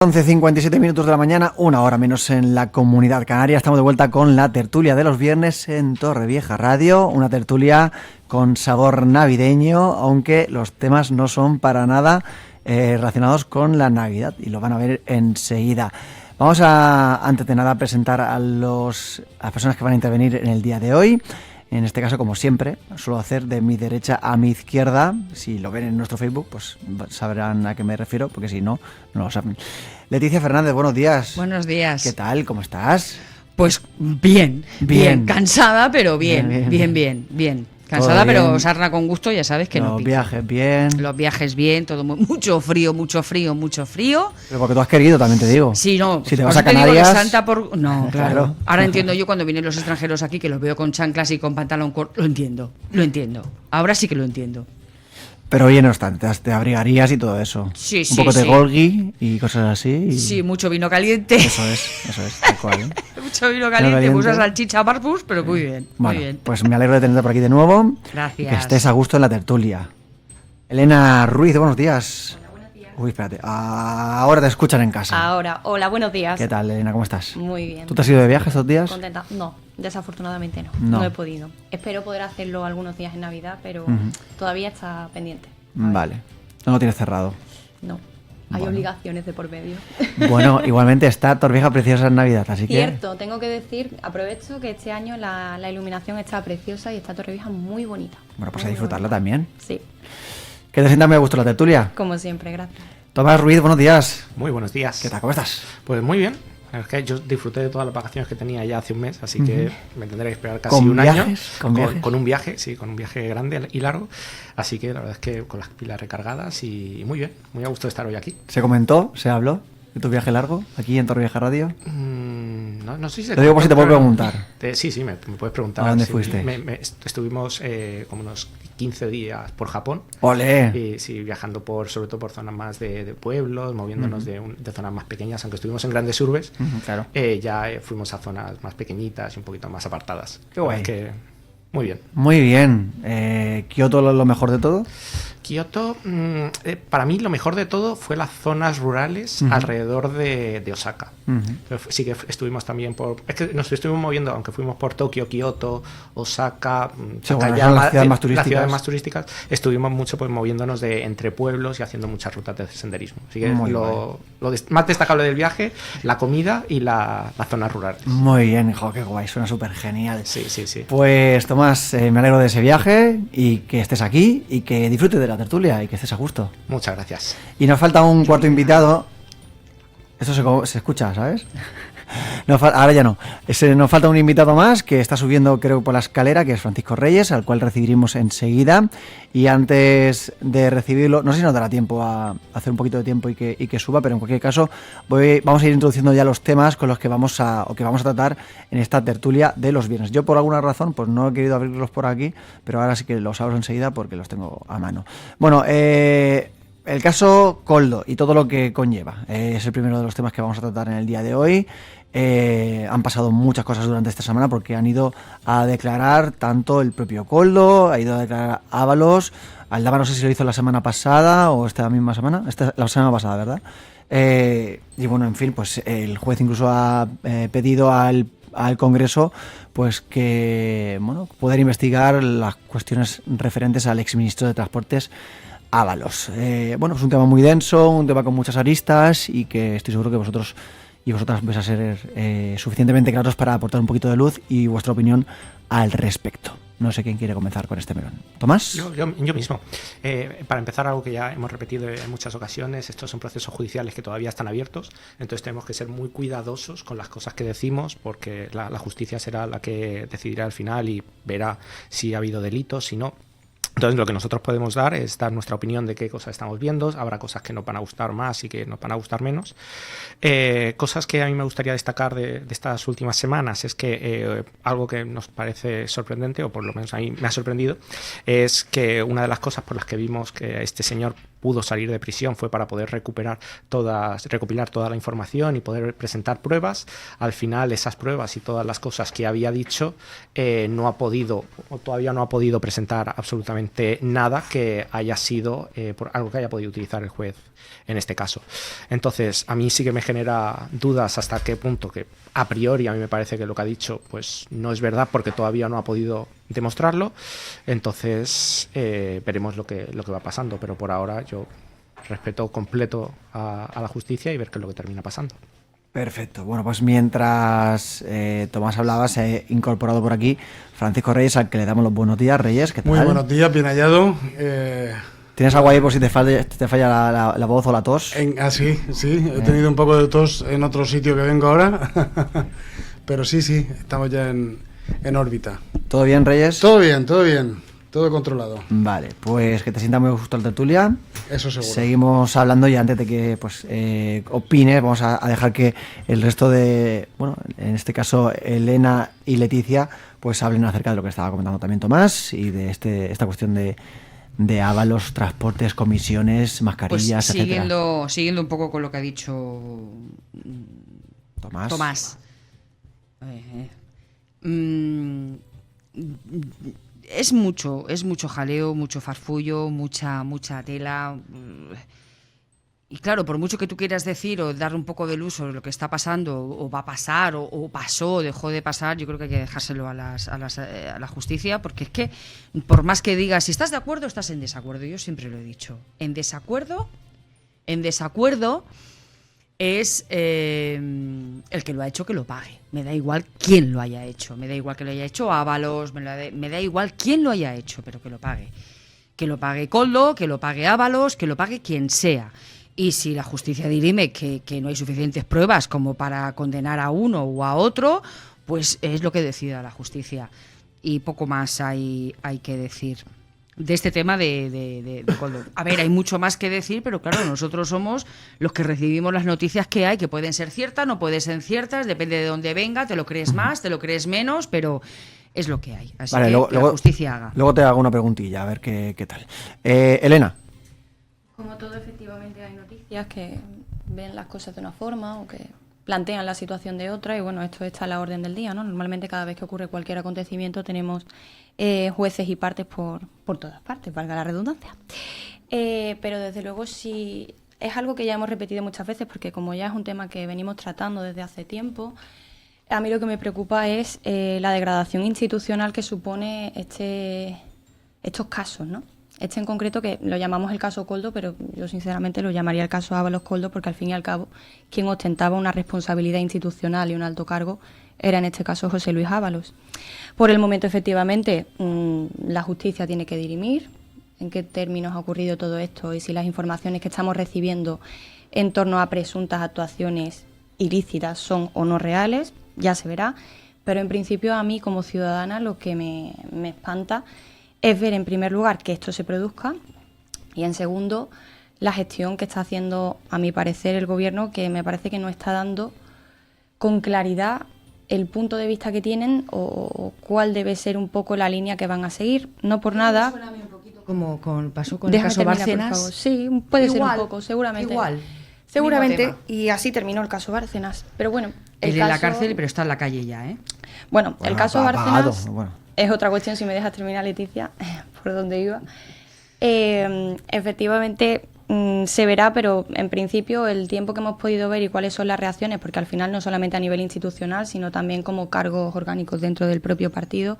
11:57 de la mañana, una hora menos en la Comunidad Canaria. Estamos de vuelta con la tertulia de los viernes en Torrevieja Radio, una tertulia con sabor navideño, aunque los temas no son para nada relacionados con la Navidad y lo van a ver enseguida. Vamos a, antes de nada, presentar a las personas que van a intervenir en el día de hoy. En este caso, como siempre, suelo hacer de mi derecha a mi izquierda. Si lo ven en nuestro Facebook, pues sabrán a qué me refiero, porque si no, no lo saben. Leticia Fernández, buenos días. Buenos días. ¿Qué tal? ¿Cómo estás? Pues bien. Cansada, pero bien. Cansada, pero sarna con gusto, ya sabes que no pica. Los viajes bien. Los viajes bien, todo mucho frío. Pero porque tú has querido, también te digo. Sí, no. Si te vas a Canarias... No, claro. Ahora entiendo yo cuando vienen los extranjeros aquí, que los veo con chanclas y con pantalón corto. Lo entiendo. Ahora sí que lo entiendo. Pero oye, no obstante, te abrigarías y todo eso. Sí. Un poco de golgui y cosas así. Sí, mucho vino caliente. Eso es, tal cual, ¿eh? Mucho vino caliente, mucha salchicha barbus, pero muy bien. Bueno, muy bien. Pues me alegro de tenerte por aquí de nuevo. Gracias. Y que estés a gusto en la tertulia. Elena Ruiz, buenos días. Hola, buenos días. Uy, espérate. Ahora te escuchan en casa. Ahora, hola, buenos días. ¿Qué tal, Elena? ¿Cómo estás? Muy bien. ¿Tú te has ido de viaje estos días? ¿Contenta? No, desafortunadamente no. No. No he podido. Espero poder hacerlo algunos días en Navidad, pero todavía está pendiente. Vale. No lo tienes cerrado. No. Hay obligaciones de por medio. Bueno, igualmente está Torrevieja preciosa en Navidad, así que... Cierto, tengo que decir, aprovecho que este año la iluminación está preciosa y está Torrevieja muy bonita. Bueno, pues muy a disfrutarla bonita. también. Sí, Que te sienta muy a gusto la tertulia. como siempre, gracias. Tomás Ruiz, buenos días. Muy buenos días. ¿Qué tal? ¿Cómo estás? Pues muy bien. Es que yo disfruté de todas las vacaciones que tenía ya hace un mes, así que me tendré que esperar casi ¿Con un viajes? año. ¿Con viajes? Con un viaje, sí, con un viaje grande y largo. Así que la verdad es que con las pilas recargadas y muy bien, muy a gusto de estar hoy aquí. ¿Se comentó? ¿Se habló de tu viaje largo aquí en Torrevieja Radio? No sé si se... Te digo por si te puedo preguntar. Sí, me puedes preguntar. ¿A dónde sí. fuiste? Estuvimos como unos 15 días por Japón. ¡Olé! Y sí, viajando sobre todo por zonas más de pueblos, moviéndonos de zonas más pequeñas, aunque estuvimos en grandes urbes, claro. ya fuimos a zonas más pequeñitas y un poquito más apartadas. Qué guay. Que, muy bien. Muy bien. ¿Kioto lo mejor de todo? Kioto, para mí lo mejor de todo fue las zonas rurales alrededor de Osaka. Sí que estuvimos también es que nos estuvimos moviendo, aunque fuimos por Tokio, Kioto, Osaka, Takayama, las ciudades más turísticas. Las ciudades más turísticas, estuvimos mucho pues moviéndonos entre pueblos y haciendo muchas rutas de senderismo. Así que lo más destacable del viaje, la comida y las zonas rurales. Muy bien, hijo, qué guay, suena súper genial. Sí. Pues Tomás, me alegro de ese viaje y que estés aquí y que disfrutes de la tertulia y que estés a gusto. Muchas gracias. Y nos falta un cuarto invitado. Esto se escucha, ¿sabes? Ahora ya no. Nos falta un invitado más que está subiendo, creo, por la escalera, que es Francisco Reyes, al cual recibiremos enseguida. Y antes de recibirlo, no sé si nos dará tiempo a hacer un poquito de tiempo y que suba, pero en cualquier caso vamos a ir introduciendo ya los temas con los que vamos a tratar en esta tertulia de los viernes. Yo por alguna razón pues no he querido abrirlos por aquí, pero ahora sí que los abro enseguida porque los tengo a mano. Bueno, el caso Koldo y todo lo que conlleva es el primero de los temas que vamos a tratar en el día de hoy. Han pasado muchas cosas durante esta semana porque han ido a declarar tanto el propio Koldo, ha ido a declarar Ábalos, Aldama no sé si lo hizo la semana pasada o esta misma semana, la semana pasada, ¿verdad? Y bueno, en fin, pues el juez incluso ha pedido al Congreso pues que poder investigar las cuestiones referentes al exministro de Transportes Ábalos. Es un tema muy denso, un tema con muchas aristas y que estoy seguro que vosotros y vosotras vais a ser suficientemente claros para aportar un poquito de luz y vuestra opinión al respecto. No sé quién quiere comenzar con este melón. ¿Tomás? Yo mismo. Para empezar, algo que ya hemos repetido en muchas ocasiones, estos son procesos judiciales que todavía están abiertos, entonces tenemos que ser muy cuidadosos con las cosas que decimos, porque la justicia será la que decidirá al final y verá si ha habido delitos, si no. Entonces lo que nosotros podemos dar es dar nuestra opinión de qué cosas estamos viendo, habrá cosas que nos van a gustar más y que nos van a gustar menos. Cosas que a mí me gustaría destacar de estas últimas semanas es que algo que nos parece sorprendente, o por lo menos a mí me ha sorprendido, es que una de las cosas por las que vimos que este señor pudo salir de prisión fue para poder recopilar toda la información y poder presentar pruebas. Al final esas pruebas y todas las cosas que había dicho todavía no ha podido presentar absolutamente absolutamente nada que haya sido por algo que haya podido utilizar el juez en este caso. Entonces, a mí sí que me genera dudas hasta qué punto, que a priori a mí me parece que lo que ha dicho pues no es verdad porque todavía no ha podido demostrarlo. Entonces, veremos lo que va pasando, pero por ahora yo respeto completo a la justicia y ver qué es lo que termina pasando. Perfecto. Bueno, pues mientras Tomás hablaba, se ha incorporado por aquí Francisco Reyes, al que le damos los buenos días. Reyes, ¿qué tal? Muy buenos días, bien hallado. ¿Tienes algo ahí por si te falla la voz o la tos? Sí, he tenido un poco de tos en otro sitio que vengo ahora, pero sí, estamos ya en órbita. ¿Todo bien, Reyes? Todo bien, todo controlado. Vale, pues que te sienta muy justo la tertulia. Eso seguro. Seguimos hablando y antes de que pues opines, vamos a dejar que el resto de, bueno, en este caso Elena y Leticia, pues hablen acerca de lo que estaba comentando también Tomás y de esta cuestión de ávalos, transportes, comisiones, mascarillas, pues etcétera. Siguiendo un poco con lo que ha dicho Tomás. Es mucho jaleo, mucho farfullo, mucha tela. Y claro, por mucho que tú quieras decir o dar un poco de luz sobre lo que está pasando, o va a pasar, o pasó, dejó de pasar, yo creo que hay que dejárselo a la justicia, porque es que, por más que digas, si estás de acuerdo, estás en desacuerdo. Yo siempre lo he dicho. En desacuerdo es el que lo ha hecho que lo pague. Me da igual quién lo haya hecho. Me da igual que lo haya hecho Ábalos, me da igual quién lo haya hecho, pero que lo pague. Que lo pague Koldo, que lo pague Ábalos, que lo pague quien sea. Y si la justicia dirime que no hay suficientes pruebas como para condenar a uno o a otro, pues es lo que decida la justicia. Y poco más hay que decir de este tema de Koldo. A ver, hay mucho más que decir, pero claro, nosotros somos los que recibimos las noticias que hay, que pueden ser ciertas, no pueden ser ciertas, depende de dónde venga, te lo crees más, te lo crees menos, pero es lo que hay. Así vale, que luego, la justicia haga. Luego te hago una preguntilla, a ver qué tal. Elena. Como todo, efectivamente hay noticias que ven las cosas de una forma o que plantean la situación de otra, y bueno, esto está a la orden del día, ¿no? Normalmente cada vez que ocurre cualquier acontecimiento tenemos jueces y partes por todas partes, valga la redundancia. Pero desde luego sí es algo que ya hemos repetido muchas veces, porque como ya es un tema que venimos tratando desde hace tiempo, a mí lo que me preocupa es la degradación institucional que supone estos casos, ¿no? Este en concreto, que lo llamamos el caso Koldo, pero yo sinceramente lo llamaría el caso Ábalos Koldo, porque al fin y al cabo quien ostentaba una responsabilidad institucional y un alto cargo era en este caso José Luis Ábalos. Por el momento, efectivamente, la justicia tiene que dirimir en qué términos ha ocurrido todo esto y si las informaciones que estamos recibiendo en torno a presuntas actuaciones ilícitas son o no reales, ya se verá. Pero en principio a mí como ciudadana lo que me espanta es ver en primer lugar que esto se produzca y en segundo la gestión que está haciendo, a mi parecer, el gobierno, que me parece que no está dando con claridad el punto de vista que tienen o cuál debe ser un poco la línea que van a seguir. No por nada. Como pasó con el Déjame caso terminar, Bárcenas. por favor. Sí, puede Igual, ser un poco, seguramente. Igual. Seguramente, Mismo tema. y así terminó el caso Bárcenas. Pero bueno, Él en la cárcel, pero está en la calle ya, ¿eh? Bueno, el caso apagado, Bárcenas bueno. es otra cuestión, si me dejas terminar, Leticia, por donde iba. Efectivamente, se verá, pero en principio el tiempo que hemos podido ver y cuáles son las reacciones, porque al final no solamente a nivel institucional, sino también como cargos orgánicos dentro del propio partido,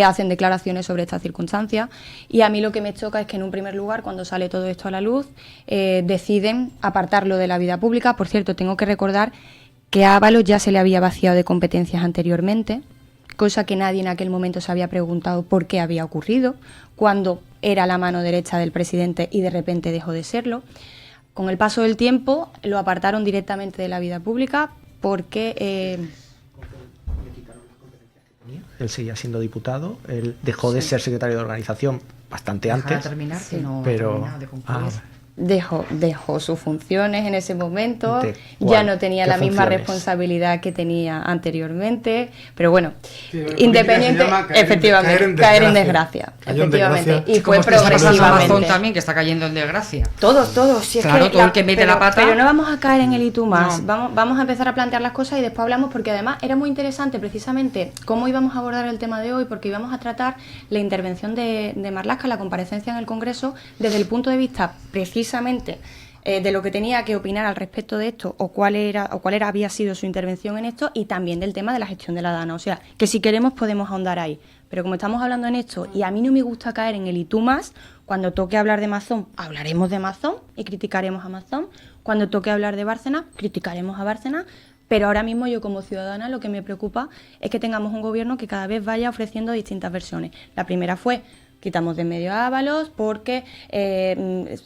hacen declaraciones sobre esta circunstancia. Y a mí lo que me choca es que en un primer lugar, cuando sale todo esto a la luz, deciden apartarlo de la vida pública. Por cierto, tengo que recordar que a Ábalos ya se le había vaciado de competencias anteriormente, cosa que nadie en aquel momento se había preguntado por qué había ocurrido, cuando era la mano derecha del presidente y de repente dejó de serlo. Con el paso del tiempo lo apartaron directamente de la vida pública porque... Él seguía siendo diputado, él dejó de ser secretario de organización bastante antes. Terminar, que no pero ha terminado de concluir. dejó sus funciones en ese momento, ¿De ya cuál? no tenía ¿Qué la misma funciones? responsabilidad que tenía anteriormente, pero bueno, Sí, en independiente, política se llama efectivamente, caer en desgracia, Cayó en efectivamente, desgracia. y fue Como está pasando Amazon progresivamente. también, que está cayendo en desgracia. Todos, si es Claro, que todo el que mete la pata. Pero no vamos a caer en el y tú más. No. Vamos a empezar a plantear las cosas y después hablamos, porque además era muy interesante precisamente cómo íbamos a abordar el tema de hoy, porque íbamos a tratar la intervención de Marlaska, la comparecencia en el Congreso, desde el punto de vista precisamente de lo que tenía que opinar al respecto de esto, o cuál había sido su intervención en esto, y también del tema de la gestión de la DANA. O sea, que si queremos podemos ahondar ahí. Pero como estamos hablando en esto, y a mí no me gusta caer en el y tú más, cuando toque hablar de Amazon, hablaremos de Amazon y criticaremos a Amazon. Cuando toque hablar de Bárcenas, criticaremos a Bárcenas. Pero ahora mismo yo como ciudadana lo que me preocupa es que tengamos un gobierno que cada vez vaya ofreciendo distintas versiones. La primera fue: quitamos de en medio a Ábalos porque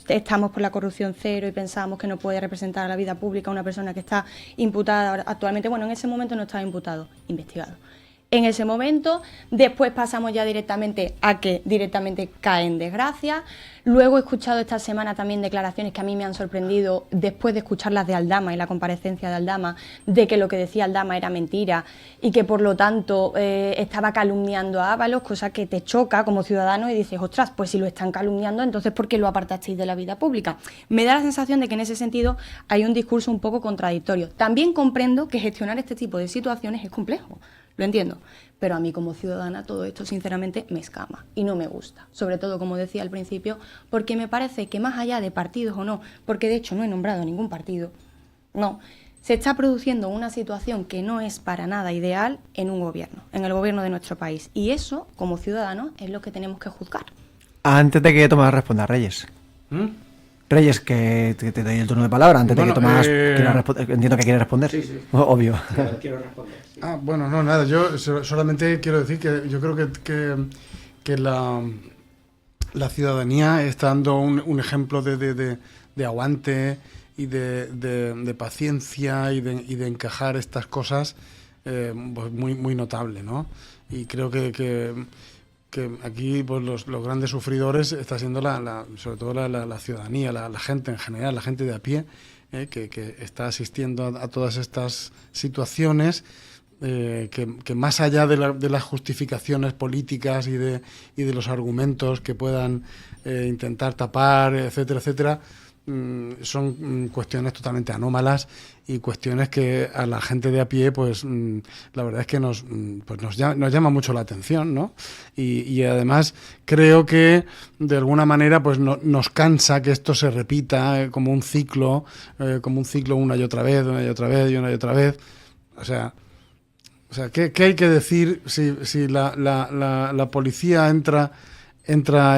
estamos por la corrupción cero y pensamos que no puede representar a la vida pública una persona que está imputada actualmente. Bueno, en ese momento no estaba imputado, investigado. En ese momento, después pasamos ya directamente a que directamente cae en desgracia. Luego he escuchado esta semana también declaraciones que a mí me han sorprendido, después de escuchar las de Aldama y la comparecencia de Aldama, de que lo que decía Aldama era mentira y que por lo tanto estaba calumniando a Ábalos, cosa que te choca como ciudadano y dices, ostras, pues si lo están calumniando, entonces ¿por qué lo apartasteis de la vida pública? Me da la sensación de que en ese sentido hay un discurso un poco contradictorio. También comprendo que gestionar este tipo de situaciones es complejo. Lo entiendo, pero a mí como ciudadana todo esto sinceramente me escama y no me gusta. Sobre todo, como decía al principio, porque me parece que más allá de partidos o no, porque de hecho no he nombrado ningún partido, no, se está produciendo una situación que no es para nada ideal en un gobierno, en el gobierno de nuestro país. Y eso, como ciudadanos, es lo que tenemos que juzgar. Antes de que Tomás responda, Reyes. ¿Mm? Reyes, que te doy el turno de palabra. Antes Bueno, de que Tomás entiendo que quiere responder. Sí. Obvio. Quiero responder. Sí. Bueno, no, nada, yo solamente quiero decir que yo creo que la ciudadanía está dando un ejemplo de aguante y de paciencia y de encajar estas cosas pues muy notable, ¿no? Y creo que aquí pues los grandes sufridores está siendo sobre todo la ciudadanía, la gente en general, la gente de a pie, que está asistiendo a todas estas situaciones, que más allá de las justificaciones políticas y de los argumentos que puedan intentar tapar, etcétera, etcétera, son cuestiones totalmente anómalas y cuestiones que a la gente de a pie pues la verdad es que nos llama mucho la atención, ¿no? Y además creo que de alguna manera pues nos cansa que esto se repita como un ciclo una y otra vez, una y otra vez y una y otra vez. O sea, ¿qué hay que decir si la policía entra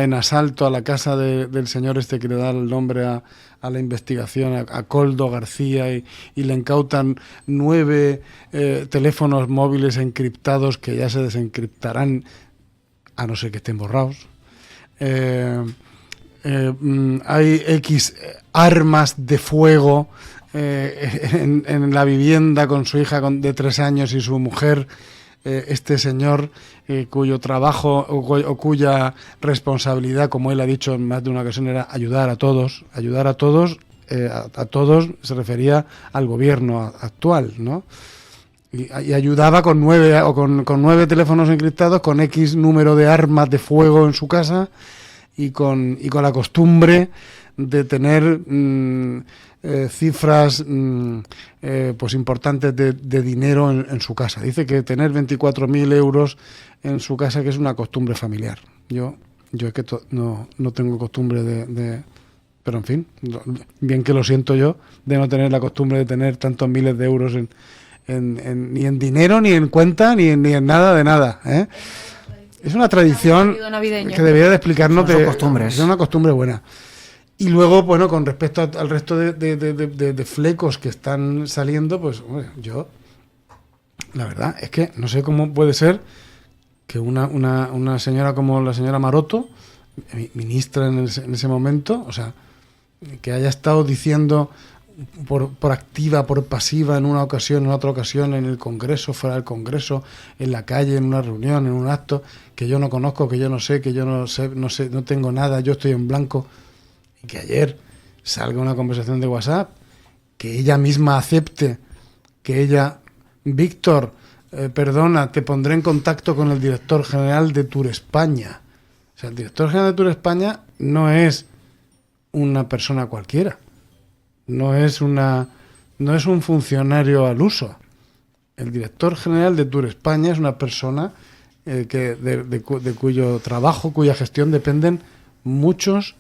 en asalto a la casa del señor este que le da el nombre a la investigación, a Koldo García, y le incautan 9 teléfonos móviles encriptados que ya se desencriptarán a no ser que estén borrados? Hay X armas de fuego en la vivienda con su hija de 3 años y su mujer. Este señor cuyo trabajo o cuya responsabilidad, como él ha dicho en más de una ocasión, era ayudar a todos, a todos se refería al gobierno actual, ¿no? Y ayudaba con 9 teléfonos encriptados, con X número de armas de fuego en su casa y con la costumbre de tener cifras pues importantes de dinero en su casa. Dice que tener 24.000 euros en su casa que es una costumbre familiar. Yo es que no tengo costumbre pero en fin, bien que lo siento yo, de no tener la costumbre de tener tantos miles de euros ni en dinero, ni en cuenta, ni en nada de nada, ¿eh? Es una tradición que debería de explicarnos. Son costumbres. Es una costumbre buena. Y luego, bueno, con respecto al resto de flecos que están saliendo, pues hombre, yo, la verdad, es que no sé cómo puede ser que una señora como la señora Maroto, ministra en ese momento, o sea, que haya estado diciendo por activa, por pasiva, en una ocasión, en otra ocasión, en el Congreso, fuera del Congreso, en la calle, en una reunión, en un acto, que yo no conozco, que yo no sé, no tengo nada, yo estoy en blanco. Y que ayer salga una conversación de WhatsApp, que ella misma acepte, que ella, Víctor, perdona, te pondré en contacto con el director general de Tour España. O sea, el director general de Tour España no es una persona cualquiera, no es un funcionario al uso. El director general de Tour España es una persona de cuyo trabajo, cuya gestión dependen muchas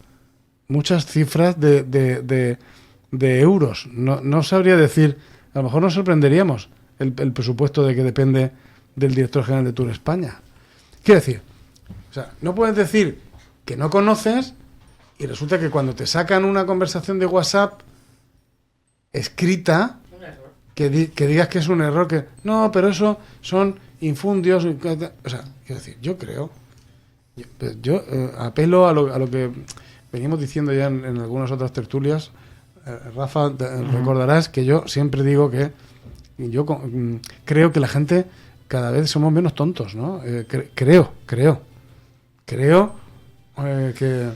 cifras de euros. No sabría decir, a lo mejor nos sorprenderíamos el presupuesto de que depende del director general de Tour España. Quiero decir, o sea, no puedes decir que no conoces y resulta que cuando te sacan una conversación de WhatsApp escrita, que digas que es un error, que no, pero eso son infundios. O sea, quiero decir, yo creo, yo apelo a lo que venimos diciendo ya en algunas otras tertulias. Rafa, recordarás que yo siempre digo que yo creo que la gente cada vez somos menos tontos, ¿no? Creo que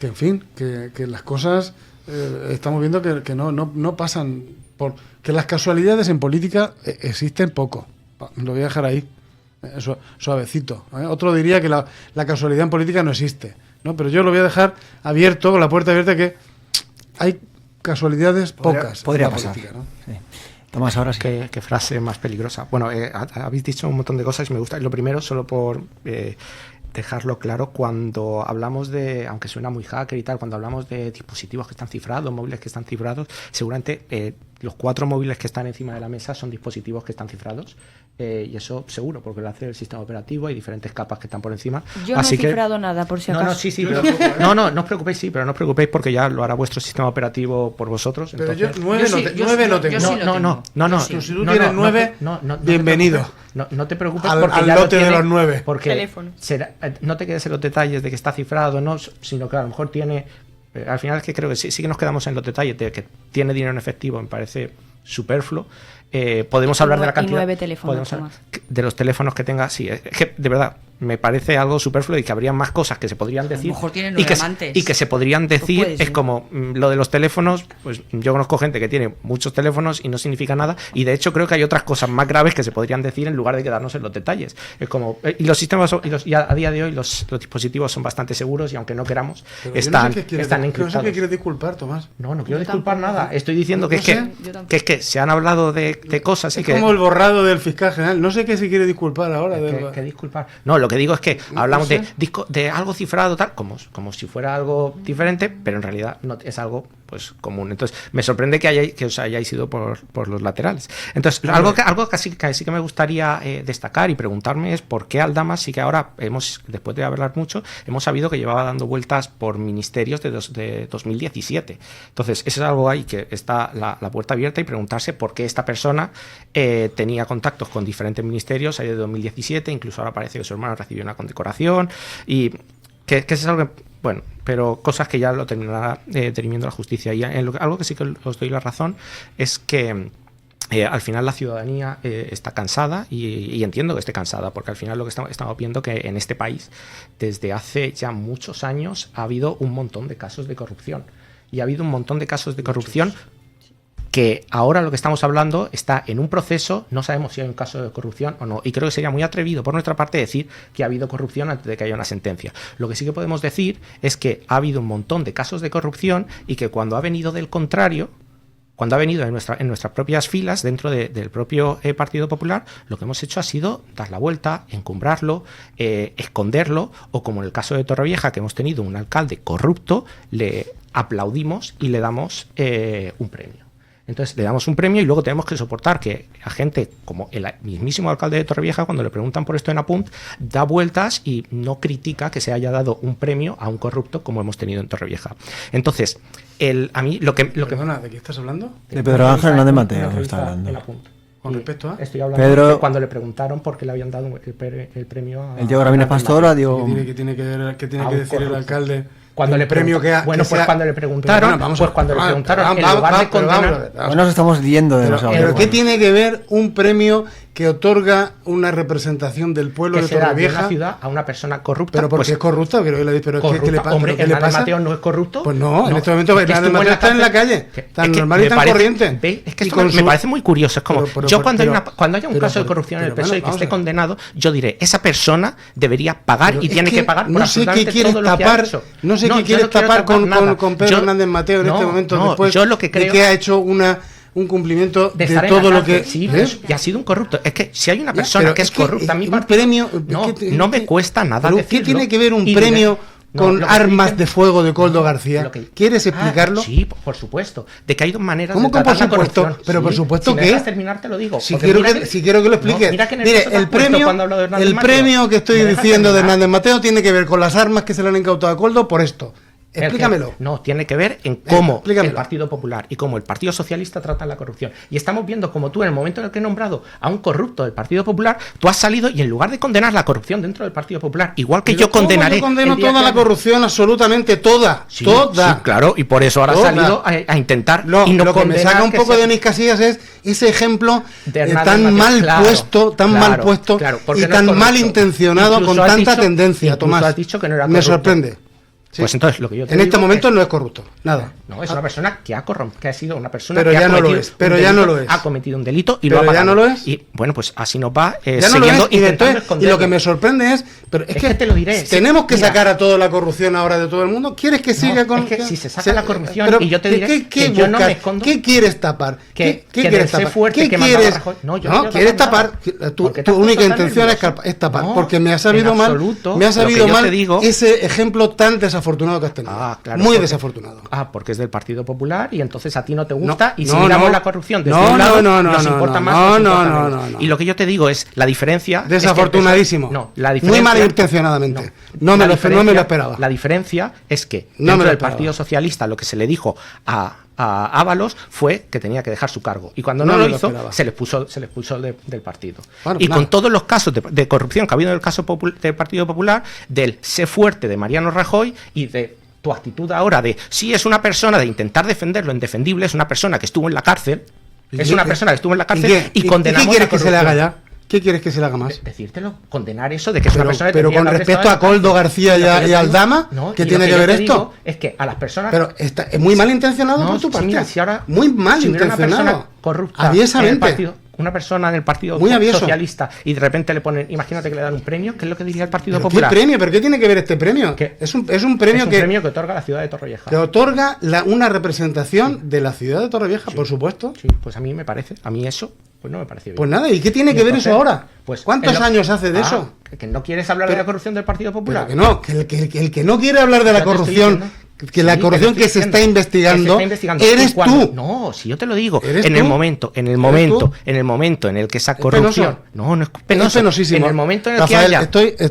en fin, que las cosas estamos viendo que no pasan por... Que las casualidades en política existen poco. Lo voy a dejar ahí, suavecito. Otro diría que la casualidad en política no existe, ¿no? Pero yo lo voy a dejar abierto, con la puerta abierta, que hay casualidades pocas. Podría en la pasar. política, ¿no? Sí. Tomás, ahora sí. ¿Qué frase más peligrosa? Bueno, habéis dicho un montón de cosas y me gusta. Lo primero, solo por dejarlo claro, cuando hablamos de, aunque suena muy hacker y tal, cuando hablamos de dispositivos que están cifrados, móviles que están cifrados, seguramente los 4 móviles que están encima de la mesa son dispositivos que están cifrados. Y eso seguro, porque lo hace el sistema operativo, hay diferentes capas que están por encima. Yo no he cifrado nada, por si acaso. No os preocupéis, pero no os preocupéis porque ya lo hará vuestro sistema operativo por vosotros. Pero entonces... yo 9 no tengo. No. Si tú tienes 9, bienvenido. No te preocupes al porque ya lote lo tiene, de los 9. Porque teléfono. No te quedes en los detalles de que está cifrado, no, sino que a lo mejor tiene... al final es que creo que sí que nos quedamos en los detalles de que tiene dinero en efectivo, me parece superfluo. Podemos hablar de la cantidad. 9 teléfonos de los teléfonos que tenga. Sí, es que de verdad me parece algo superfluo y que habría más cosas que se podrían decir. A lo mejor tienen 9 amantes. Y que se podrían decir. Pues es como lo de los teléfonos. Pues yo conozco gente que tiene muchos teléfonos y no significa nada. Y de hecho creo que hay otras cosas más graves que se podrían decir en lugar de quedarnos en los detalles. Es como. Y los sistemas y a día de hoy los dispositivos son bastante seguros y aunque no queramos, están encriptados. No sé qué quieres disculpar, Tomás. No quiero disculpar nada. Estoy diciendo que es que se han hablado de cosas y que. Como el borrado del fiscal general. No sé qué se quiere disculpar ahora. ¿Qué disculpar? No, lo que digo es que hablamos de algo cifrado tal, como si fuera algo diferente, pero en realidad no es algo pues común. Entonces, me sorprende que os hayáis ido por los laterales. Entonces, algo que sí que me gustaría destacar y preguntarme es por qué Aldama sí que ahora después de hablar mucho, hemos sabido que llevaba dando vueltas por ministerios de 2017. Entonces, eso es algo ahí que está la puerta abierta y preguntarse por qué esta persona tenía contactos con diferentes ministerios ahí de 2017, incluso ahora parece que su hermano recibió una condecoración y que es algo que, bueno, pero cosas que ya lo terminará dirimiendo la justicia. Y algo que sí que os doy la razón es que al final la ciudadanía está cansada y entiendo que esté cansada, porque al final lo que estamos viendo que en este país desde hace ya muchos años ha habido un montón de casos de corrupción y ha habido un montón de casos de corrupción que ahora lo que estamos hablando está en un proceso, no sabemos si hay un caso de corrupción o no, y creo que sería muy atrevido por nuestra parte decir que ha habido corrupción antes de que haya una sentencia. Lo que sí que podemos decir es que ha habido un montón de casos de corrupción y que cuando ha venido del contrario, cuando ha venido en nuestras propias filas, dentro del propio Partido Popular, lo que hemos hecho ha sido dar la vuelta, encumbrarlo, esconderlo, o como en el caso de Torrevieja, que hemos tenido un alcalde corrupto, le aplaudimos y le damos un premio. Entonces le damos un premio y luego tenemos que soportar que a gente como el mismísimo alcalde de Torrevieja, cuando le preguntan por esto en Apunt, da vueltas y no critica que se haya dado un premio a un corrupto como hemos tenido en Torrevieja. Entonces, a mí lo que Perdona, ¿de qué estás hablando? De Pedro Ángel Hernández Mateo está hablando. En Apunt. ¿Con respecto a? Estoy hablando de cuando le preguntaron por qué le habían dado el premio a... El Diego Gravina Pastora dio... ¿Qué tiene que decir el alcalde? Cuando le premio que cuando le preguntaron, en lugar de condenar... Bueno, nos estamos yendo de los ¿Pero qué tiene que ver un premio que otorga una representación del pueblo que de se da de Torrevieja. una ciudad a una persona corrupta. Pero porque pues, es corrupta, pero corrupta. ¿qué le pasa? Hombre, ¿Qué le Hernández pasa? Mateo no es corrupto. Pues no, en este momento es que Hernández estuvo Mateo está en la cárcel. calle, tan normal y me tan parece- corriente. ¿Veis? Es que Y esto con me su- parece muy curioso. Es como, Pero, cuando haya un caso de corrupción en el PSOE y que vamos esté a ver. condenado, yo diré, esa persona debería pagar Pero y es tiene que pagar por no sé qué absolutamente quieres todo lo que ha tapar, hecho. no sé qué yo quieres no quiero tapar nada. con Pedro Yo- Hernández Mateo en no, este momento, no, después yo lo que creo, de que ha hecho un cumplimiento de de estar en todo la lo que... cárcel, sí, ¿ves? y ha sido un corrupto. Es que si hay una Ya, persona pero que es corrupta, mi un partido, premio, no me cuesta nada pero decirlo. ¿qué tiene que ver un Y premio no, con lo que armas dicen- de fuego de Coldo García? Lo que- ¿Quieres explicarlo? Sí, por supuesto. De que hay dos maneras ¿Cómo de que por tratar la supuesto? corrupción. Pero por supuesto si me que- dejas terminar, te lo digo. Si Porque quiero, mira que, si quiero que lo explique. No, mira que nervioso te Mire, has puesto cuando hablo de Hernández el Mateo. premio que estoy ¿Me dejas diciendo de terminar? Hernández Mateo tiene que ver con las armas que se le han incautado a Coldo por esto. Explícamelo. No, tiene que ver en cómo explícamelo. el Partido Popular y cómo el Partido Socialista tratan la corrupción. Y estamos viendo como tú, en el momento en el que he nombrado a un corrupto del Partido Popular, tú has salido y en lugar de condenar la corrupción dentro del Partido Popular, igual que Pero yo condenaré... Yo condeno el día toda que- la corrupción, absolutamente toda. Sí, toda. sí, claro, y por eso ahora Toda. ha salido a intentar No, y no lo que me condenar saca un que poco se- de mis casillas es ese ejemplo de Hernández tan Mateo. mal Claro, puesto, tan claro, mal puesto claro, porque y no es tan correcto. mal intencionado con Incluso has tanta dicho- tendencia, incluso Tomás. has dicho que no era Me corrupto. sorprende. Sí. Pues entonces lo que yo te En este digo momento es- no es corrupto, nada. No, es una persona que ha sido una persona Pero que ya ha no lo cometido es, pero un ya no delito, lo es. ha cometido un delito y Pero lo ha ya pagado. no lo es. Y bueno, pues así nos va Ya no lo siguiendo es, y, intentando entonces, y esconderlo. lo que me sorprende es, pero es, Es que te lo diré, tenemos que mira. sacar a toda la corrupción ahora de todo el mundo. ¿Quieres que siga con es que si se saca la corrupción pero y yo te ¿qué- diré qué que yo no buscas? me escondo, ¿Qué quieres tapar? que ¿Qué del quieres ser tapar? fuerte ¿Qué que mandaba quieres? Rajoy. No, yo No, no quiero quieres tapar tapar. nada. Tu Porque te has única puesto tan intención nervioso. es tapar, No, porque me ha en sabido mal, absoluto. me ha Lo que sabido yo mal te digo- ese ejemplo tan desafortunado que has tenido. Claro, Muy porque- desafortunado. Porque es del Partido Popular y entonces a ti no te No, gusta y si no, miramos no. la corrupción desde No, un lado no, no, nos no, importa no, más, no, nos no, importa no, menos. no. Y lo que yo te digo es la diferencia es que Desafortunadísimo. no, la Muy diferencia malintencionadamente. No me la lo diferencia- esperaba. La diferencia es que No me dentro lo del esperaba. Partido Socialista lo que se le dijo a Ábalos fue que tenía que dejar su cargo y cuando No no, me lo lo hizo esperaba. se le expulsó del partido. Bueno, Y nada. con todos los casos de corrupción que ha habido en el caso del Partido Popular, del sé fuerte de Mariano Rajoy y de tu actitud ahora de si es una persona de intentar defender lo indefendible, es una persona que estuvo en la cárcel, ¿Y es qué- una persona que estuvo en la cárcel qué? y ¿Qué condenamos quieres la que se le haga corrupción. ya? ¿Qué quieres que se le haga más? Decírtelo, condenar eso de que es una persona que Pero tendría con que haber respecto estado a en la Coldo cárcel. García Lo que y yo te al digo- Dama, no, ¿qué y lo tiene que yo ver te esto? digo es que a las personas Pero es muy malintencionado No, por tu sí, parte. mira, si ahora- Muy mal si hubiera una intencionado. persona corrupta Aviesamente. en el partido, una persona en el Partido Muy avieso. Socialista y de repente le ponen, imagínate que le dan un premio, ¿qué es lo que diría el Partido ¿Pero Popular? ¿Qué premio? ¿Pero qué tiene que ver este premio? ¿Qué? Es un premio Es un que premio que otorga la ciudad de Torrevieja. te otorga una representación de la ciudad de Torrevieja, por supuesto. Sí, pues a mí me parece, a mí eso, pues no me parece bien. Pues nada, ¿y qué tiene Y que ver entonces, eso ahora? pues, ¿Cuántos es lo- años hace de Ah, eso? que no quieres hablar de Pero- la corrupción del Partido Popular. Pero que no, el que no quiere hablar de la Ya te estoy corrupción, diciendo. que la Sí, corrupción te lo que se estoy está diciendo. investigando, Que se está investigando. eres Y cuando- tú. No, si yo te lo digo, ¿Eres en tú? el momento ¿Eres tú? en el que esa ¿Es corrupción, penoso? no es Es penoso, penosísimo. en el momento en el Rafael, que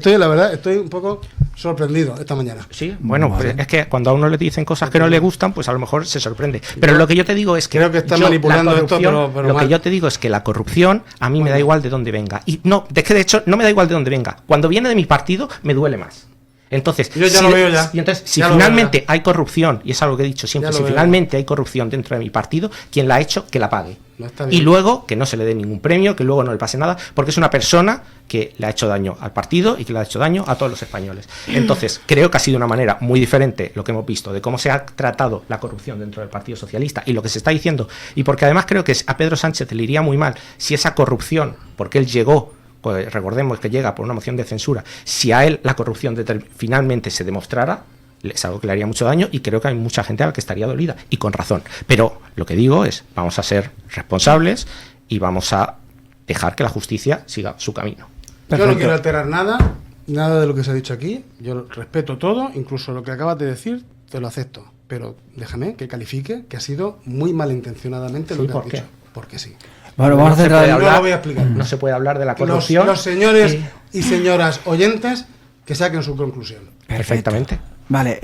haya la verdad, estoy un poco sorprendido esta mañana. Sí, bueno, Vale. pues es que cuando a uno le dicen cosas que no le gustan, pues a lo mejor se sorprende. Pero lo que yo te digo es que Creo que estás yo, manipulando la esto, corrupción, pero lo mal. que yo te digo es que la corrupción a mí me da igual de dónde venga. Y no, es que de hecho no me da igual de dónde venga. Cuando viene de mi partido me duele más. Entonces, Yo ya lo veo ya. Y entonces, si Ya lo veo finalmente hay corrupción, y es algo que he dicho siempre, Ya lo si veo. finalmente hay corrupción dentro de mi partido, quien la ha hecho, que la pague. No está Y bien. luego que no se le dé ningún premio, que luego no le pase nada, porque es una persona que le ha hecho daño al partido y que le ha hecho daño a todos los españoles. Entonces, creo que ha sido una manera muy diferente lo que hemos visto de cómo se ha tratado la corrupción dentro del Partido Socialista y lo que se está diciendo. Y porque además creo que a Pedro Sánchez le iría muy mal si esa corrupción, porque él llegó, pues recordemos que llega por una moción de censura, si a él la corrupción finalmente se demostrara, es algo que le haría mucho daño y creo que hay mucha gente a la que estaría dolida y con razón. Pero lo que digo es, vamos a ser responsables y vamos a dejar que la justicia siga su camino. Yo no Perfecto. quiero alterar nada de lo que se ha dicho aquí. Yo respeto todo, incluso lo que acabas de decir, te lo acepto. Pero déjame que califique que ha sido muy malintencionadamente lo Sí, que ¿por has qué? dicho. Porque sí. Bueno, vamos a se centrar puede No el- lo hablar- voy a explicar. No se puede hablar de la Los, corrupción. los señores y- y señoras oyentes que saquen su conclusión. Perfectamente. Vale,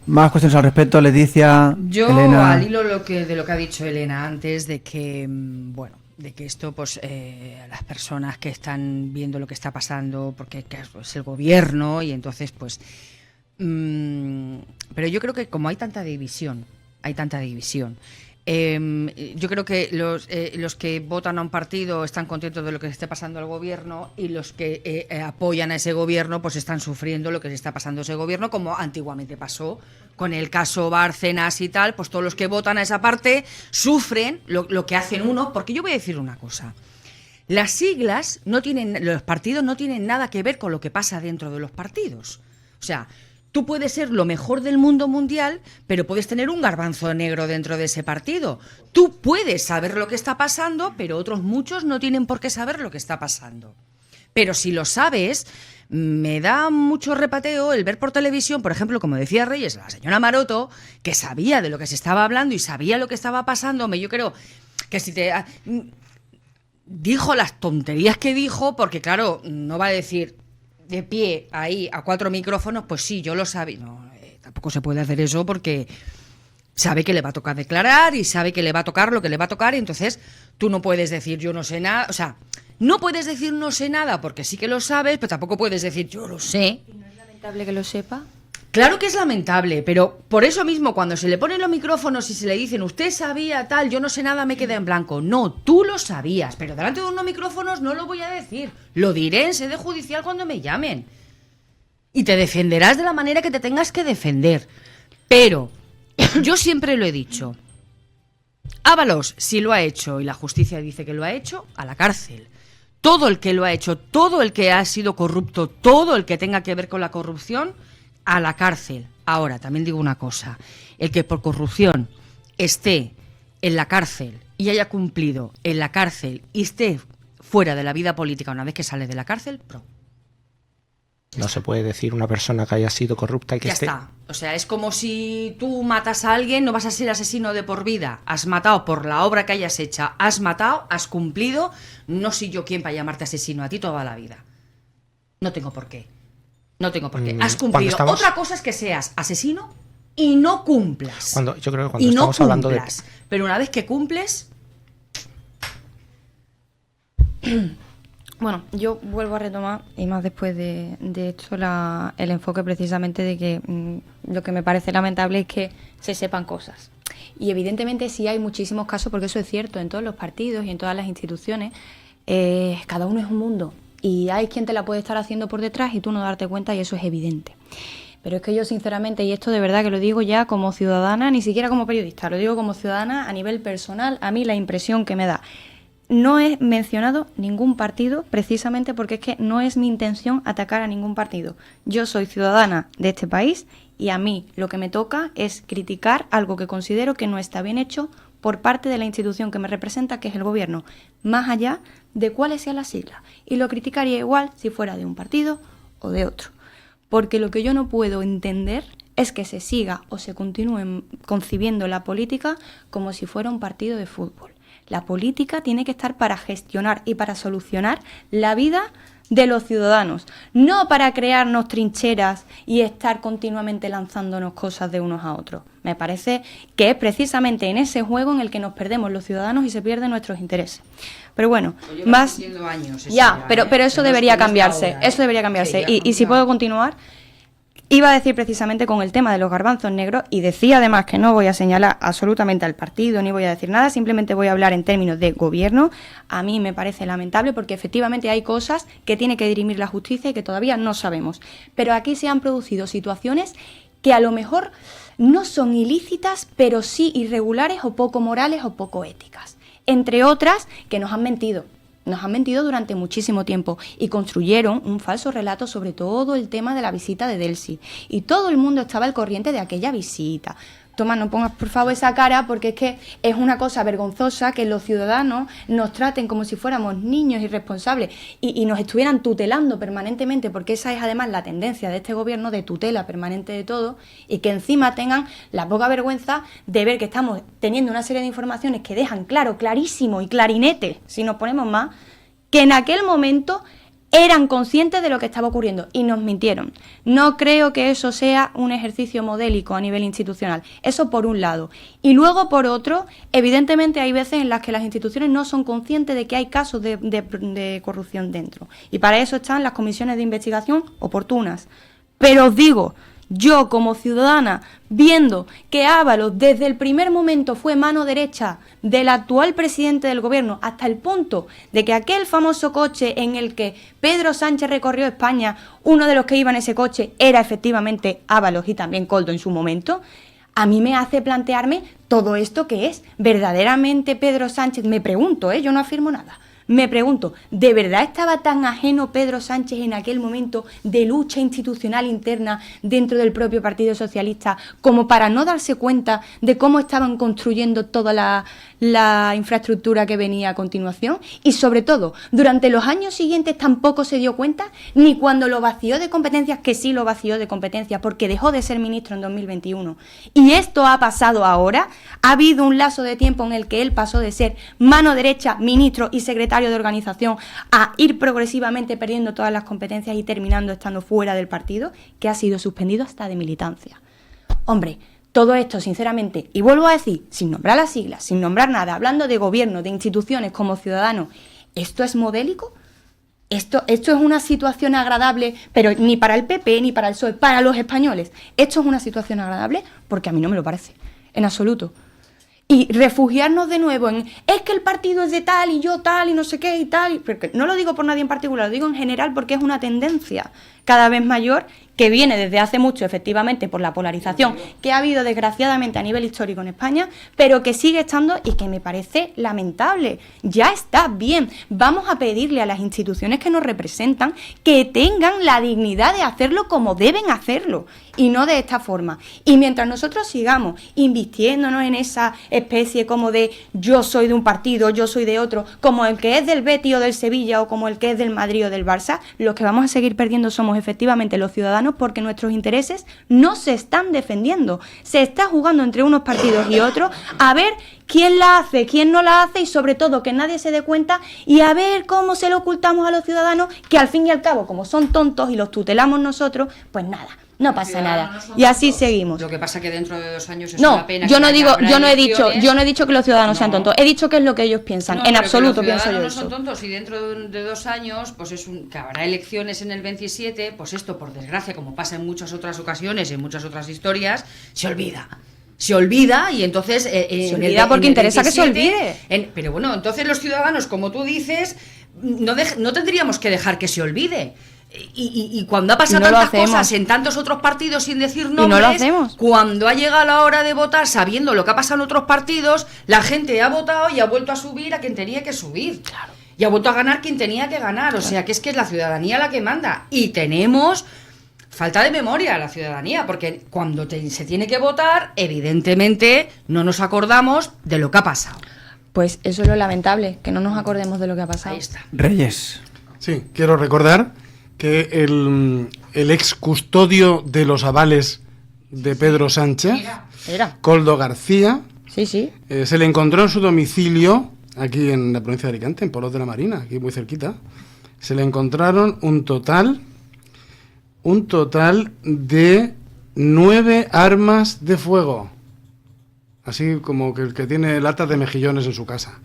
más cuestiones al respecto, Leticia, Yo, Elena. al hilo de lo que ha dicho Elena antes, de que, bueno, de que esto, pues, las personas que están viendo lo que está pasando, porque es el gobierno, y entonces, pues, pero yo creo que como hay tanta división, Yo creo que los que votan a un partido están contentos de lo que esté pasando al gobierno, y los que apoyan a ese gobierno pues están sufriendo lo que se está pasando a ese gobierno, como antiguamente pasó con el caso Bárcenas y tal. Pues todos los que votan a esa parte sufren lo que hacen unos, porque yo voy a decir una cosa. Las siglas los partidos no tienen nada que ver con lo que pasa dentro de los partidos. O sea, tú puedes ser lo mejor del mundo mundial, pero puedes tener un garbanzo negro dentro de ese partido. Tú puedes saber lo que está pasando, pero otros muchos no tienen por qué saber lo que está pasando. Pero si lo sabes, me da mucho repateo el ver por televisión, por ejemplo, como decía Reyes, la señora Maroto, que sabía de lo que se estaba hablando y sabía lo que estaba pasando. Yo creo que si te... dijo las tonterías que dijo, porque claro, no va a decir... de pie ahí a 4 micrófonos, pues sí, yo lo sabía. No, tampoco se puede hacer eso, porque sabe que le va a tocar declarar y sabe que le va a tocar lo que le va a tocar, y entonces tú no puedes decir yo no sé nada. O sea, no puedes decir no sé nada porque sí que lo sabes, pero tampoco puedes decir yo lo sé. ¿Y no es lamentable que lo sepa? Claro que es lamentable, pero por eso mismo, cuando se le ponen los micrófonos y se le dicen usted sabía tal, yo no sé nada, me quedé en blanco. No, tú lo sabías, pero delante de unos micrófonos no lo voy a decir. Lo diré en sede judicial cuando me llamen. Y te defenderás de la manera que te tengas que defender. Pero yo siempre lo he dicho. Ábalos, si lo ha hecho y la justicia dice que lo ha hecho, a la cárcel. Todo el que lo ha hecho, todo el que ha sido corrupto, todo el que tenga que ver con la corrupción, a la cárcel. Ahora, también digo una cosa. El que por corrupción esté en la cárcel y haya cumplido en la cárcel y esté fuera de la vida política una vez que sale de la cárcel, No se puede decir una persona que haya sido corrupta y que ya esté... está. O sea, es como si tú matas a alguien, no vas a ser asesino de por vida. Has matado por la obra que hayas hecho. Has matado, has cumplido. No soy yo quien para llamarte asesino a ti toda la vida. No tengo por qué. No tengo por qué. Has cumplido. Estamos... Otra cosa es que seas asesino y no cumplas. Yo creo que cuando estamos hablando de... Pero una vez que cumples... Bueno, yo vuelvo a retomar, y más después de esto, el enfoque precisamente de que lo que me parece lamentable es que se sepan cosas. Y evidentemente sí hay muchísimos casos, porque eso es cierto, en todos los partidos y en todas las instituciones, cada uno es un mundo. Y hay quien te la puede estar haciendo por detrás y tú no darte cuenta, y eso es evidente. Pero es que yo sinceramente, y esto de verdad que lo digo ya como ciudadana, ni siquiera como periodista, lo digo como ciudadana a nivel personal, a mí la impresión que me da. No he mencionado ningún partido precisamente porque es que no es mi intención atacar a ningún partido. Yo soy ciudadana de este país y a mí lo que me toca es criticar algo que considero que no está bien hecho por parte de la institución que me representa, que es el gobierno, más allá de cuáles sean las siglas. Y lo criticaría igual si fuera de un partido o de otro. Porque lo que yo no puedo entender es que se siga o se continúe concibiendo la política como si fuera un partido de fútbol. La política tiene que estar para gestionar y para solucionar la vida de los ciudadanos, no para crearnos trincheras y estar continuamente lanzándonos cosas de unos a otros. Me parece que es precisamente en ese juego en el que nos perdemos los ciudadanos y se pierden nuestros intereses. Pero bueno, más... años ya, pero eso debería cambiarse, eso debería cambiarse. Y si puedo continuar... Iba a decir precisamente con el tema de los garbanzos negros, y decía además que no voy a señalar absolutamente al partido, ni voy a decir nada, simplemente voy a hablar en términos de gobierno. A mí me parece lamentable porque efectivamente hay cosas que tiene que dirimir la justicia y que todavía no sabemos. Pero aquí se han producido situaciones que a lo mejor no son ilícitas, pero sí irregulares o poco morales o poco éticas. Entre otras, que nos han mentido. Nos han mentido durante muchísimo tiempo y construyeron un falso relato sobre todo el tema de la visita de Delcy. Y todo el mundo estaba al corriente de aquella visita. Toma, no pongas por favor esa cara, porque es que es una cosa vergonzosa que los ciudadanos nos traten como si fuéramos niños irresponsables y nos estuvieran tutelando permanentemente, porque esa es además la tendencia de este gobierno de tutela permanente de todo, y que encima tengan la poca vergüenza de ver que estamos teniendo una serie de informaciones que dejan claro, clarísimo y clarinete, si nos ponemos más, que en aquel momento eran conscientes de lo que estaba ocurriendo y nos mintieron. No creo que eso sea un ejercicio modélico a nivel institucional. Eso por un lado. Y luego por otro, evidentemente hay veces en las que las instituciones no son conscientes de que hay casos de corrupción dentro. Y para eso están las comisiones de investigación oportunas. Pero os digo, yo como ciudadana, viendo que Ábalos desde el primer momento fue mano derecha del actual presidente del gobierno, hasta el punto de que aquel famoso coche en el que Pedro Sánchez recorrió España, uno de los que iba en ese coche era efectivamente Ábalos y también Koldo en su momento, a mí me hace plantearme todo esto que es verdaderamente Pedro Sánchez. Me pregunto, yo no afirmo nada. Me pregunto, ¿de verdad estaba tan ajeno Pedro Sánchez en aquel momento de lucha institucional interna dentro del propio Partido Socialista como para no darse cuenta de cómo estaban construyendo toda la infraestructura que venía a continuación? Y sobre todo, durante los años siguientes tampoco se dio cuenta, ni cuando lo vació de competencias, que sí lo vació de competencias porque dejó de ser ministro en 2021. Y esto ha pasado ahora. Ha habido un lapso de tiempo en el que él pasó de ser mano derecha, ministro y secretario de organización a ir progresivamente perdiendo todas las competencias y terminando estando fuera del partido, que ha sido suspendido hasta de militancia. Hombre, todo esto, sinceramente, y vuelvo a decir, sin nombrar las siglas, sin nombrar nada, hablando de gobierno, de instituciones como ciudadanos, ¿esto es modélico? Esto es una situación agradable, pero ni para el PP ni para el PSOE, para los españoles. Esto es una situación agradable porque a mí no me lo parece, en absoluto. Y refugiarnos de nuevo en es que el partido es de tal y yo tal y no sé qué y tal, porque no lo digo por nadie en particular, lo digo en general porque es una tendencia cada vez mayor que viene desde hace mucho, efectivamente, por la polarización que ha habido desgraciadamente a nivel histórico en España, pero que sigue estando y que me parece lamentable. Ya está bien, vamos a pedirle a las instituciones que nos representan que tengan la dignidad de hacerlo como deben hacerlo y no de esta forma. Y mientras nosotros sigamos invirtiéndonos en esa especie como de yo soy de un partido, yo soy de otro, como el que es del Betis o del Sevilla o como el que es del Madrid o del Barça, los que vamos a seguir perdiendo somos efectivamente los ciudadanos, porque nuestros intereses no se están defendiendo. Se está jugando entre unos partidos y otros a ver quién la hace, quién no la hace y sobre todo que nadie se dé cuenta y a ver cómo se lo ocultamos a los ciudadanos, que al fin y al cabo, como son tontos y los tutelamos nosotros, pues nada. No pasa nada. Y así seguimos. Lo que pasa que dentro de 2 años es no, una pena. Yo no he dicho que los ciudadanos no sean tontos. He dicho que es lo que ellos piensan. En absoluto pienso yo eso. Los eso. ciudadanos no son tontos y dentro de 2 años, pues que habrá elecciones en el 27, pues esto, por desgracia, como pasa en muchas otras ocasiones, en muchas otras historias, se olvida y entonces se olvida porque interesa 27, que se olvide. Pero bueno, entonces los ciudadanos, como tú dices, no tendríamos que dejar que se olvide. Y cuando ha pasado tantas cosas en tantos otros partidos sin decir nombres, cuando ha llegado la hora de votar sabiendo lo que ha pasado en otros partidos, la gente ha votado y ha vuelto a subir a quien tenía que subir. Claro. Y ha vuelto a ganar quien tenía que ganar. Claro. O sea, que es la ciudadanía la que manda. Y tenemos falta de memoria a la ciudadanía, porque cuando se tiene que votar, evidentemente no nos acordamos de lo que ha pasado. Pues eso es lo lamentable, que no nos acordemos de lo que ha pasado. Ahí está. Reyes. Sí, quiero recordar que el ex custodio de los avales de Pedro Sánchez, Koldo García, se le encontró en su domicilio, aquí en la provincia de Alicante, en Polos de la Marina, aquí muy cerquita. Se le encontraron un total de 9 armas de fuego, así como que el que tiene latas de mejillones en su casa,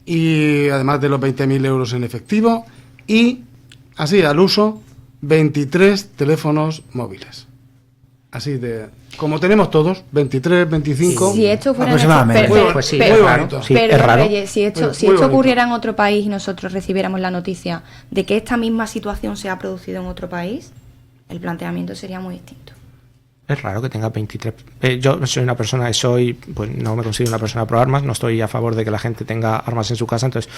y además de los 20.000 euros en efectivo, y así al uso 23 teléfonos móviles. Así de como tenemos todos, 23, 25. Si esto fuera aproximadamente. Pero Reyes, si esto ocurriera en otro país y nosotros recibiéramos la noticia de que esta misma situación se ha producido en otro país, el planteamiento sería muy distinto. Es raro que tenga 23. Yo soy una persona pues no me considero una persona pro armas, no estoy a favor de que la gente tenga armas en su casa, entonces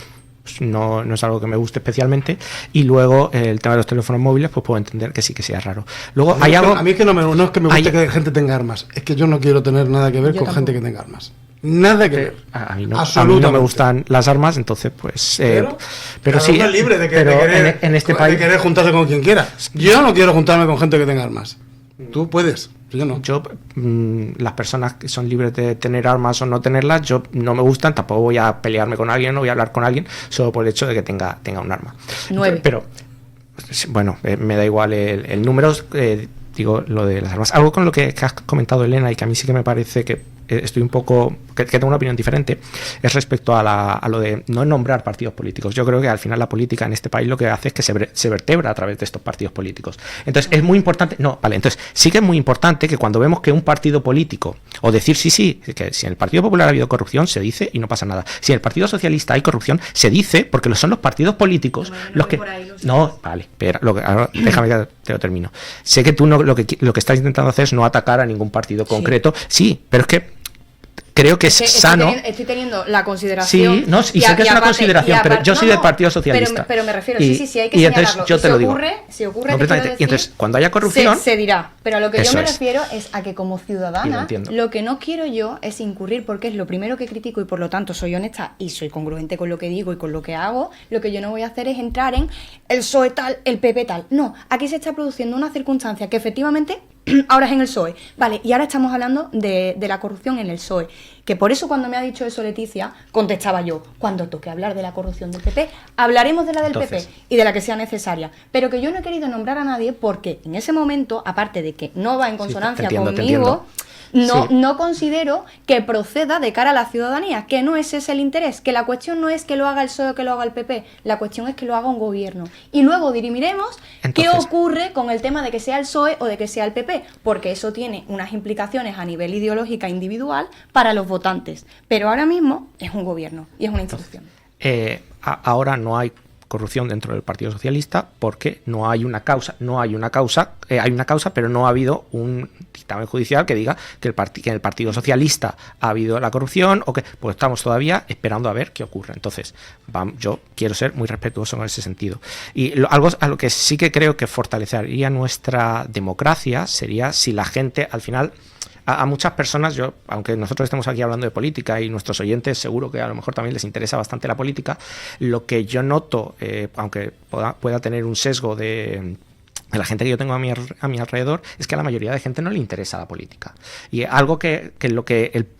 pues no es algo que me guste especialmente. Y luego el tema de los teléfonos móviles, pues puedo entender que sí que sea raro. Luego hay algo. A mí es que no es que me guste que la gente tenga armas, es que yo no quiero tener nada que ver con gente que tenga armas. Nada que ver. A mí no me gustan las armas, entonces pues. Pero sí. Es libre de de querer juntarse con quien quiera. Yo no quiero juntarme con gente que tenga armas. Tú puedes, yo no. Las personas que son libres de tener armas o no tenerlas, yo no me gustan, tampoco voy a pelearme con alguien, no voy a hablar con alguien solo por el hecho de que tenga un arma. 9. Pero, bueno, me da igual el número, digo lo de las armas. Algo con lo que has comentado, Elena, y que a mí sí que me parece que estoy un poco, que tengo una opinión diferente, es respecto a lo de no nombrar partidos políticos. Yo creo que al final la política en este país lo que hace es que se vertebra a través de estos partidos políticos. Entonces es muy importante, entonces sí que es muy importante que cuando vemos que un partido político, o decir sí, que si en el Partido Popular ha habido corrupción, se dice y no pasa nada. Si en el Partido Socialista hay corrupción, se dice, porque son los partidos políticos los que... No, vale, espera, déjame que te lo termino. Sé que tú lo que estás intentando hacer es no atacar a ningún partido concreto, sí, pero es que creo que es sano. Estoy teniendo la consideración. Sí, no, y sé que es una consideración, pero yo soy del Partido Socialista. Pero me refiero, sí, hay que señalarlo. Entonces yo te lo digo. Si ocurre, te quiero decir, y entonces, cuando haya corrupción. Se dirá. Pero a lo que yo me es. refiero es a que como ciudadana, lo que no quiero yo es incurrir, porque es lo primero que critico y por lo tanto soy honesta y soy congruente con lo que digo y con lo que hago. Lo que yo no voy a hacer es entrar en el PSOE tal, el PP tal. No, aquí se está produciendo una circunstancia que efectivamente ahora es en el PSOE. Vale, y ahora estamos hablando de la corrupción en el PSOE. Que por eso cuando me ha dicho eso Leticia, contestaba yo, cuando toque hablar de la corrupción del PP, hablaremos de la del PP y de la que sea necesaria. Pero que yo no he querido nombrar a nadie porque en ese momento, aparte de que no va en consonancia conmigo, no considero que proceda de cara a la ciudadanía, que no ese es el interés, que la cuestión no es que lo haga el PSOE o que lo haga el PP, la cuestión es que lo haga un gobierno. Y luego dirimiremos qué ocurre con el tema de que sea el PSOE o de que sea el PP, porque eso tiene unas implicaciones a nivel ideológica individual para los votantes. Pero ahora mismo es un gobierno y es una institución. Ahora no hay corrupción dentro del Partido Socialista porque no hay una causa, hay una causa, pero no ha habido un dictamen judicial que diga que en el Partido Socialista ha habido la corrupción o que pues estamos todavía esperando a ver qué ocurre. Entonces, yo quiero ser muy respetuoso en ese sentido. Y algo a lo que sí que creo que fortalecería nuestra democracia sería si la gente al final... A muchas personas, aunque nosotros estemos aquí hablando de política y nuestros oyentes seguro que a lo mejor también les interesa bastante la política, lo que yo noto, aunque pueda tener un sesgo de la gente que yo tengo a mi alrededor, es que a la mayoría de gente no le interesa la política. Y algo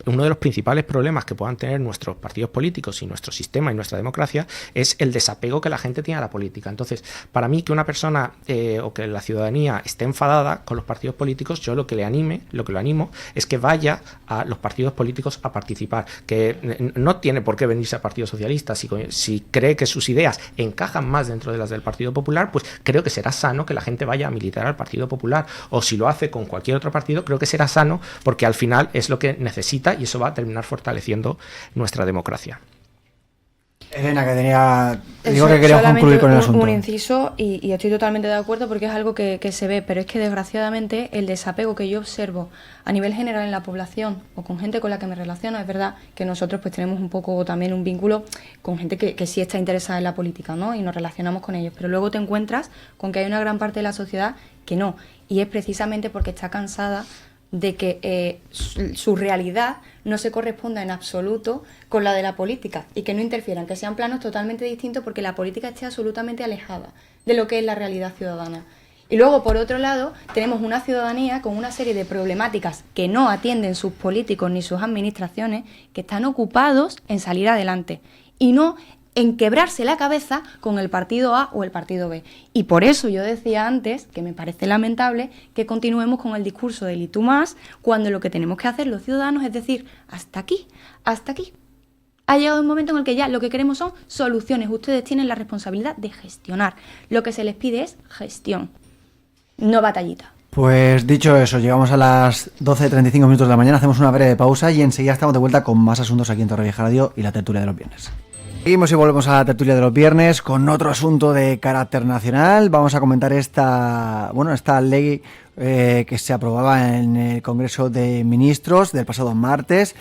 uno de los principales problemas que puedan tener nuestros partidos políticos y nuestro sistema y nuestra democracia es el desapego que la gente tiene a la política. Entonces, para mí que una persona o que la ciudadanía esté enfadada con los partidos políticos, yo lo que lo animo es que vaya a los partidos políticos a participar, que no tiene por qué venirse al Partido Socialista. Si cree que sus ideas encajan más dentro de las del Partido Popular, pues creo que será sano que la gente vaya a militar al Partido Popular, o si lo hace con cualquier otro partido, creo que será sano porque al final es lo que necesita y eso va a terminar fortaleciendo nuestra democracia. Elena, digo que quería concluir con el asunto. Un inciso, y estoy totalmente de acuerdo porque es algo que se ve, pero es que desgraciadamente el desapego que yo observo a nivel general en la población o con gente con la que me relaciono, es verdad que nosotros pues tenemos un poco también un vínculo con gente que sí está interesada en la política, ¿no? Y nos relacionamos con ellos, pero luego te encuentras con que hay una gran parte de la sociedad que no, y es precisamente porque está cansada de que su realidad no se corresponda en absoluto con la de la política y que no interfieran, que sean planos totalmente distintos porque la política esté absolutamente alejada de lo que es la realidad ciudadana. Y luego, por otro lado, tenemos una ciudadanía con una serie de problemáticas que no atienden sus políticos ni sus administraciones, que están ocupados en salir adelante y no en quebrarse la cabeza con el partido A o el partido B. Y por eso yo decía antes que me parece lamentable que continuemos con el discurso del y tú más, cuando lo que tenemos que hacer los ciudadanos es decir, hasta aquí, hasta aquí. Ha llegado un momento en el que ya lo que queremos son soluciones. Ustedes tienen la responsabilidad de gestionar. Lo que se les pide es gestión, no batallita. Pues dicho eso, llegamos a las 12:35 minutos de la mañana, hacemos una breve pausa y enseguida estamos de vuelta con más asuntos aquí en Torrevieja Radio y la tertulia de los viernes. Seguimos y volvemos a la tertulia de los viernes con otro asunto de carácter nacional. Vamos a comentar esta ley que se aprobaba en el Congreso de Ministros del pasado martes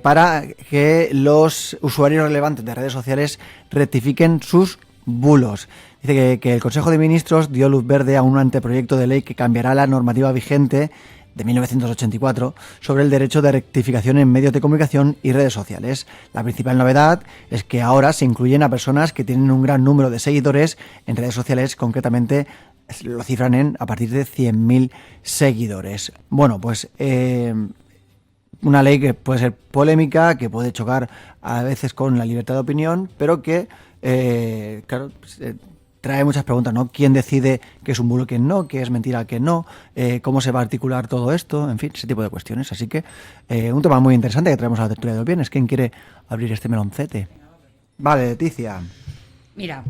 para que los usuarios relevantes de redes sociales rectifiquen sus bulos. Dice que el Consejo de Ministros dio luz verde a un anteproyecto de ley que cambiará la normativa vigente de 1984 sobre el derecho de rectificación en medios de comunicación y redes sociales. La principal novedad es que ahora se incluyen a personas que tienen un gran número de seguidores en redes sociales, concretamente lo cifran a partir de 100.000 seguidores. Bueno, pues una ley que puede ser polémica, que puede chocar a veces con la libertad de opinión, pero que, trae muchas preguntas, ¿no? ¿Quién decide qué es un bulo, quién no? ¿Qué es mentira, qué no? ¿Cómo se va a articular todo esto? En fin, ese tipo de cuestiones. Así que un tema muy interesante que traemos a la tertulia de los bienes. ¿Quién quiere abrir este meloncete? Vale, Leticia. Mira,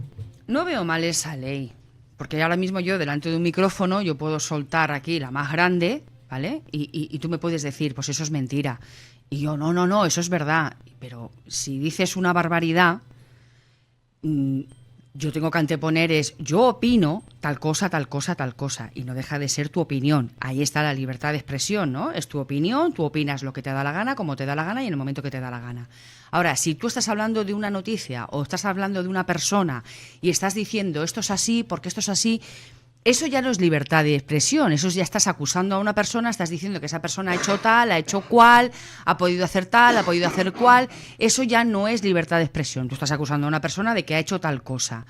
no veo mal esa ley, porque ahora mismo yo delante de un micrófono yo puedo soltar aquí la más grande, ¿vale? Y tú me puedes decir, pues eso es mentira. Y yo, no, eso es verdad. Pero si dices una barbaridad, yo tengo que anteponer yo opino tal cosa, y no deja de ser tu opinión. Ahí está la libertad de expresión, ¿no? Es tu opinión, tú opinas lo que te da la gana, como te da la gana y en el momento que te da la gana. Ahora, si tú estás hablando de una noticia o estás hablando de una persona y estás diciendo esto es así, porque esto es así, eso ya no es libertad de expresión, eso ya estás acusando a una persona, estás diciendo que esa persona ha hecho tal, ha hecho cual, ha podido hacer tal, ha podido hacer cual, eso ya no es libertad de expresión, tú estás acusando a una persona de que ha hecho tal cosa.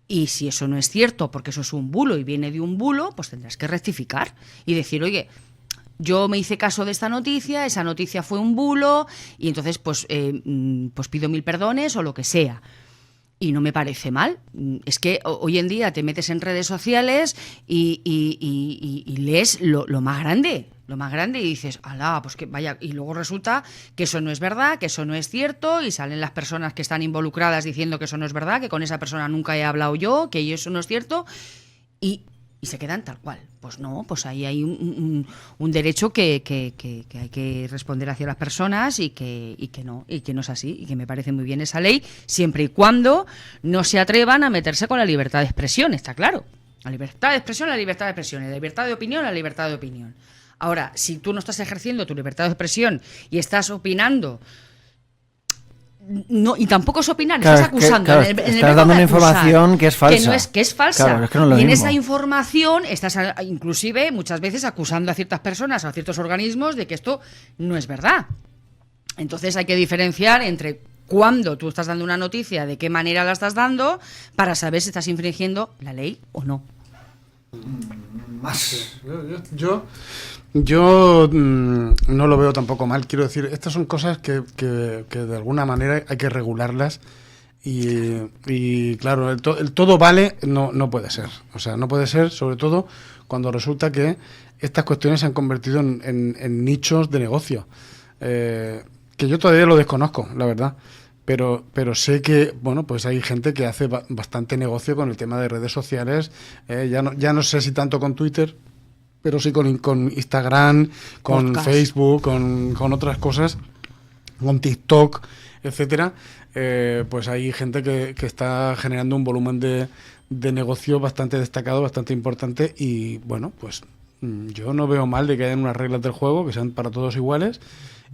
Y si eso no es cierto, porque eso es un bulo y viene de un bulo, pues tendrás que rectificar y decir, oye, yo me hice caso de esta noticia, esa noticia fue un bulo y entonces pues pido 1000 perdones o lo que sea. Y no me parece mal. Es que hoy en día te metes en redes sociales y lees lo más grande. Lo más grande y dices, alá, pues que vaya. Y luego resulta que eso no es verdad, que eso no es cierto, y salen las personas que están involucradas diciendo que eso no es verdad, que con esa persona nunca he hablado yo, que eso no es cierto, y se quedan tal cual. Pues no, pues ahí hay un derecho que hay que responder hacia las personas y que no es así, y que me parece muy bien esa ley, siempre y cuando no se atrevan a meterse con la libertad de expresión, está claro. La libertad de expresión, la libertad de expresión, la libertad de opinión, la libertad de opinión. Ahora, si tú no estás ejerciendo tu libertad de expresión y estás opinando, no, y tampoco es opinar, Claro, estás acusando. claro, en el estás verbo dando de una acusar, información que es falsa. Que es falsa. Claro, es que no es lo y en mismo. esa información estás inclusive muchas veces acusando a ciertas personas o a ciertos organismos de que esto no es verdad. Entonces hay que diferenciar entre cuándo tú estás dando una noticia, de qué manera la estás dando, para saber si estás infringiendo la ley o no. Más. Yo no lo veo tampoco mal. Quiero decir, estas son cosas que de alguna manera hay que regularlas y claro, el todo vale no puede ser. O sea, no puede ser, sobre todo cuando resulta que estas cuestiones se han convertido en nichos de negocio. Que yo todavía lo desconozco, la verdad. Pero sé que, bueno, pues hay gente que hace bastante negocio con el tema de redes sociales. Ya no sé si tanto con Twitter, pero sí con Instagram, con Podcast. Facebook, con otras cosas, con TikTok, etcétera. Pues hay gente que está generando un volumen de negocio bastante destacado, bastante importante y, bueno, pues yo no veo mal de que hayan unas reglas del juego que sean para todos iguales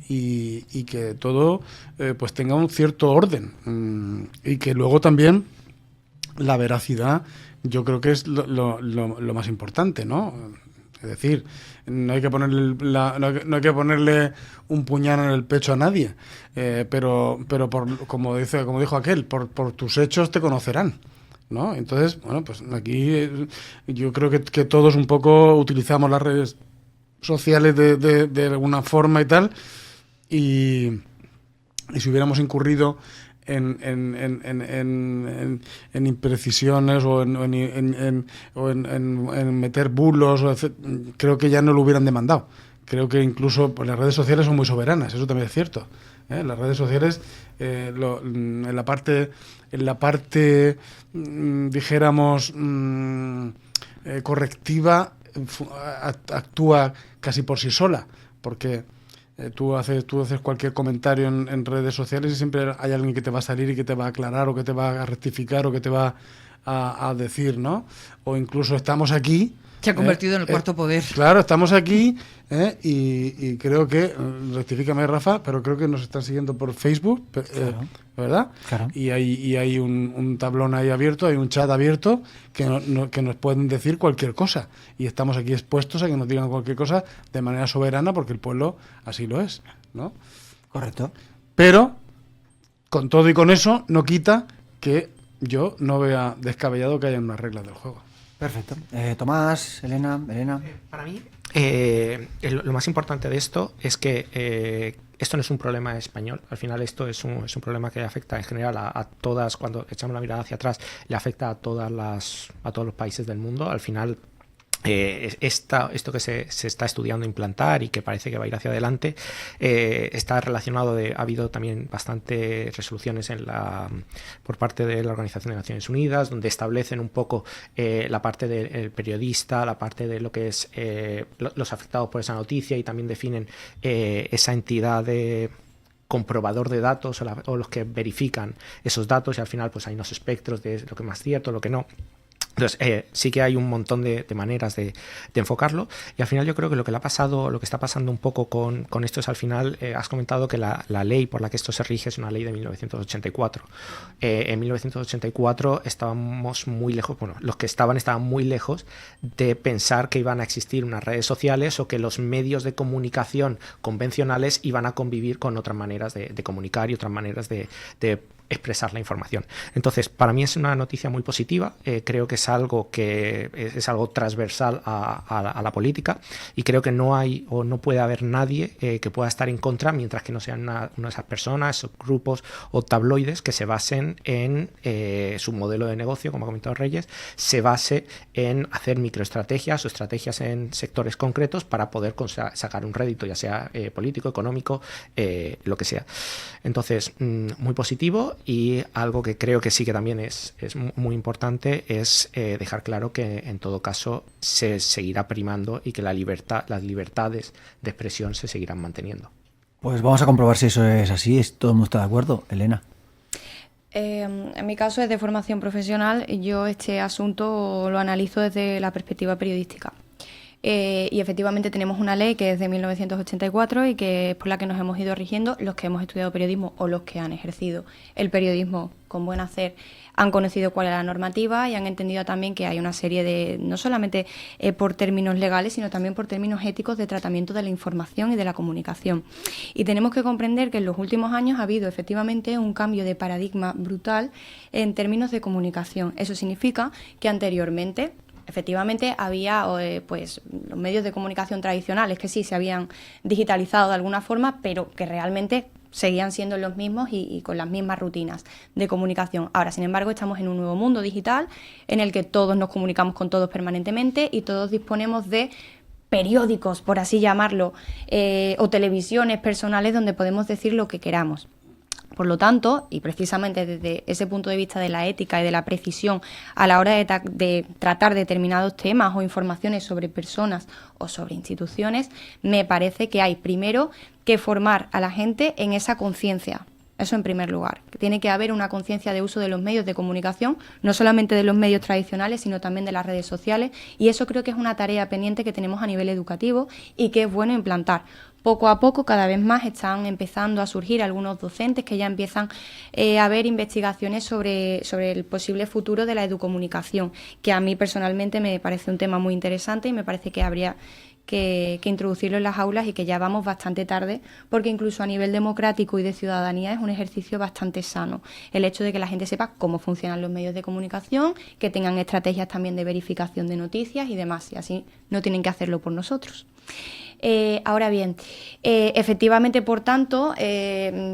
y que todo pues tenga un cierto orden y que luego también la veracidad yo creo que es lo más importante, ¿no? Es decir, no hay que ponerle no hay que ponerle un puñal en el pecho a nadie, pero como dijo aquel, por tus hechos te conocerán, ¿no? Entonces, bueno, pues aquí yo creo que todos un poco utilizamos las redes sociales de alguna forma y tal, y si hubiéramos incurrido en imprecisiones o en meter bulos, creo que ya no lo hubieran demandado. Creo que incluso pues, las redes sociales son muy soberanas, eso también es cierto. Las redes sociales, en la parte dijéramos, correctiva, actúa casi por sí sola, porque tú haces cualquier comentario en redes sociales y siempre hay alguien que te va a salir y que te va a aclarar o que te va a rectificar o que te va a decir, ¿no? O incluso estamos aquí. Se ha convertido en el cuarto poder. Claro, estamos aquí y creo que, rectifícame Rafa, pero creo que nos están siguiendo por Facebook, Claro. ¿verdad? Claro. Y hay un tablón ahí abierto, hay un chat abierto que nos pueden decir cualquier cosa. Y estamos aquí expuestos a que nos digan cualquier cosa de manera soberana porque el pueblo así lo es, ¿no? Correcto. Pero, con todo y con eso, no quita que yo no vea descabellado que haya unas reglas del juego. Perfecto. Tomás, Elena. Para mí, lo más importante de esto es que esto no es un problema español, al final esto es un problema que afecta en general a todas, cuando echamos la mirada hacia atrás, le afecta a todos los países del mundo. Al final, esto que se está estudiando implantar y que parece que va a ir hacia adelante está relacionado ha habido también bastantes resoluciones por parte de la Organización de Naciones Unidas, donde establecen un poco la parte del periodista, la parte de lo que es los afectados por esa noticia, y también definen esa entidad de comprobador de datos o los que verifican esos datos, y al final pues hay unos espectros de lo que es más cierto, lo que no. Entonces, sí que hay un montón de maneras de enfocarlo, y al final yo creo que lo que está pasando un poco con esto es, al final, has comentado que la ley por la que esto se rige es una ley de 1984. En 1984 estábamos muy lejos, bueno, los que estaban muy lejos de pensar que iban a existir unas redes sociales o que los medios de comunicación convencionales iban a convivir con otras maneras de comunicar y otras maneras de expresar la información. Entonces, para mí es una noticia muy positiva. Creo que es algo transversal a la política, y creo que no hay o no puede haber nadie que pueda estar en contra, mientras que no sean una de esas personas, esos grupos o tabloides que se basen en su modelo de negocio, como ha comentado Reyes, se base en hacer microestrategias o estrategias en sectores concretos para poder sacar un rédito, ya sea político, económico, lo que sea. Entonces, muy positivo. Y algo que creo que sí que también es muy importante es dejar claro que en todo caso se seguirá primando y que las libertades de expresión se seguirán manteniendo. Pues vamos a comprobar si eso es así, todo el mundo está de acuerdo. Elena. En mi caso es de formación profesional, yo este asunto lo analizo desde la perspectiva periodística. Y efectivamente tenemos una ley que es de 1984 y que es por la que nos hemos ido rigiendo los que hemos estudiado periodismo o los que han ejercido el periodismo con buen hacer. Han conocido cuál es la normativa y han entendido también que hay una serie de, no solamente por términos legales, sino también por términos éticos de tratamiento de la información y de la comunicación. Y tenemos que comprender que en los últimos años ha habido efectivamente un cambio de paradigma brutal en términos de comunicación. Eso significa que anteriormente efectivamente había pues los medios de comunicación tradicionales que sí se habían digitalizado de alguna forma, pero que realmente seguían siendo los mismos y con las mismas rutinas de comunicación. Ahora, sin embargo, estamos en un nuevo mundo digital en el que todos nos comunicamos con todos permanentemente y todos disponemos de periódicos, por así llamarlo, o televisiones personales donde podemos decir lo que queramos. Por lo tanto, y precisamente desde ese punto de vista de la ética y de la precisión a la hora de tratar determinados temas o informaciones sobre personas o sobre instituciones, me parece que hay primero que formar a la gente en esa conciencia. Eso en primer lugar. Tiene que haber una conciencia de uso de los medios de comunicación, no solamente de los medios tradicionales, sino también de las redes sociales, y eso creo que es una tarea pendiente que tenemos a nivel educativo y que es bueno implantar. Poco a poco, cada vez más, están empezando a surgir algunos docentes que ya empiezan a ver investigaciones sobre el posible futuro de la educomunicación, que a mí personalmente me parece un tema muy interesante y me parece que habría que introducirlo en las aulas y que ya vamos bastante tarde, porque incluso a nivel democrático y de ciudadanía es un ejercicio bastante sano. El hecho de que la gente sepa cómo funcionan los medios de comunicación, que tengan estrategias también de verificación de noticias y demás, y así no tienen que hacerlo por nosotros. Ahora bien, efectivamente, por tanto,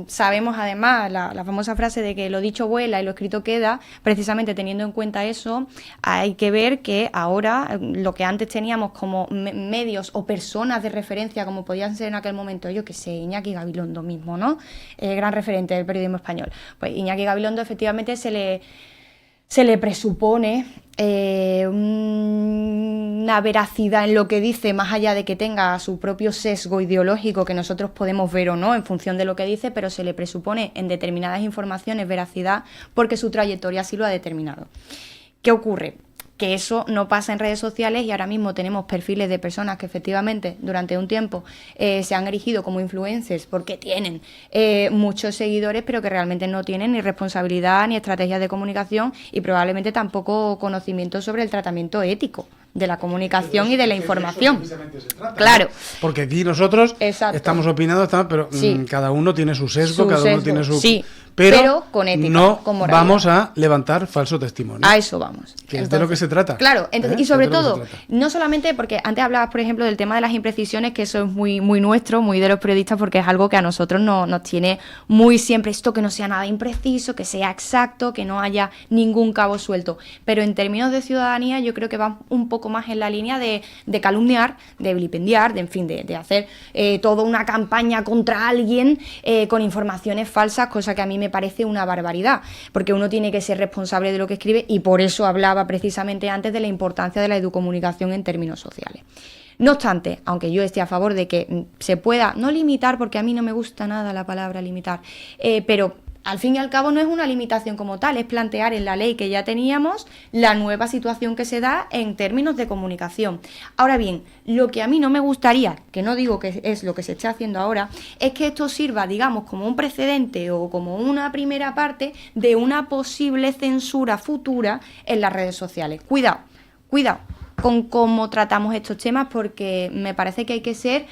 sabemos además la famosa frase de que lo dicho vuela y lo escrito queda. Precisamente teniendo en cuenta eso, hay que ver que ahora lo que antes teníamos como medios o personas de referencia, como podían ser en aquel momento, yo que sé, Iñaki Gabilondo mismo, ¿no? Gran referente del periodismo español. Pues Iñaki Gabilondo efectivamente se le presupone una veracidad en lo que dice, más allá de que tenga su propio sesgo ideológico que nosotros podemos ver o no en función de lo que dice, pero se le presupone en determinadas informaciones veracidad porque su trayectoria así lo ha determinado. ¿Qué ocurre? Que eso no pasa en redes sociales y ahora mismo tenemos perfiles de personas que efectivamente durante un tiempo se han erigido como influencers porque tienen muchos seguidores, pero que realmente no tienen ni responsabilidad ni estrategias de comunicación y probablemente tampoco conocimiento sobre el tratamiento ético de la comunicación y de la información. Claro. ¿No? Porque aquí nosotros Exacto. estamos opinando, pero sí. Cada uno tiene su sesgo, cada uno tiene su... Sí. pero con ética, no con moralidad. vamos a levantar falso testimonio. A eso vamos. Que es de lo que se trata. Claro, entonces, y sobre Es de lo que todo, se trata. no solamente porque antes hablabas, por ejemplo, del tema de las imprecisiones, que eso es muy, muy nuestro, muy de los periodistas, porque es algo que a nosotros nos tiene muy siempre esto, que no sea nada impreciso, que sea exacto, que no haya ningún cabo suelto. Pero en términos de ciudadanía, yo creo que va un poco más en la línea de calumniar, de vilipendiar, de, en fin, de hacer toda una campaña contra alguien con informaciones falsas, cosa que a mí me parece una barbaridad, porque uno tiene que ser responsable de lo que escribe, y por eso hablaba precisamente antes de la importancia de la educomunicación en términos sociales. No obstante, aunque yo esté a favor de que se pueda, no limitar, porque a mí no me gusta nada la palabra limitar, pero al fin y al cabo no es una limitación como tal, es plantear en la ley que ya teníamos la nueva situación que se da en términos de comunicación. Ahora bien, lo que a mí no me gustaría, que no digo que es lo que se esté haciendo ahora, es que esto sirva, digamos, como un precedente o como una primera parte de una posible censura futura en las redes sociales. Cuidado con cómo tratamos estos temas, porque me parece que hay que ser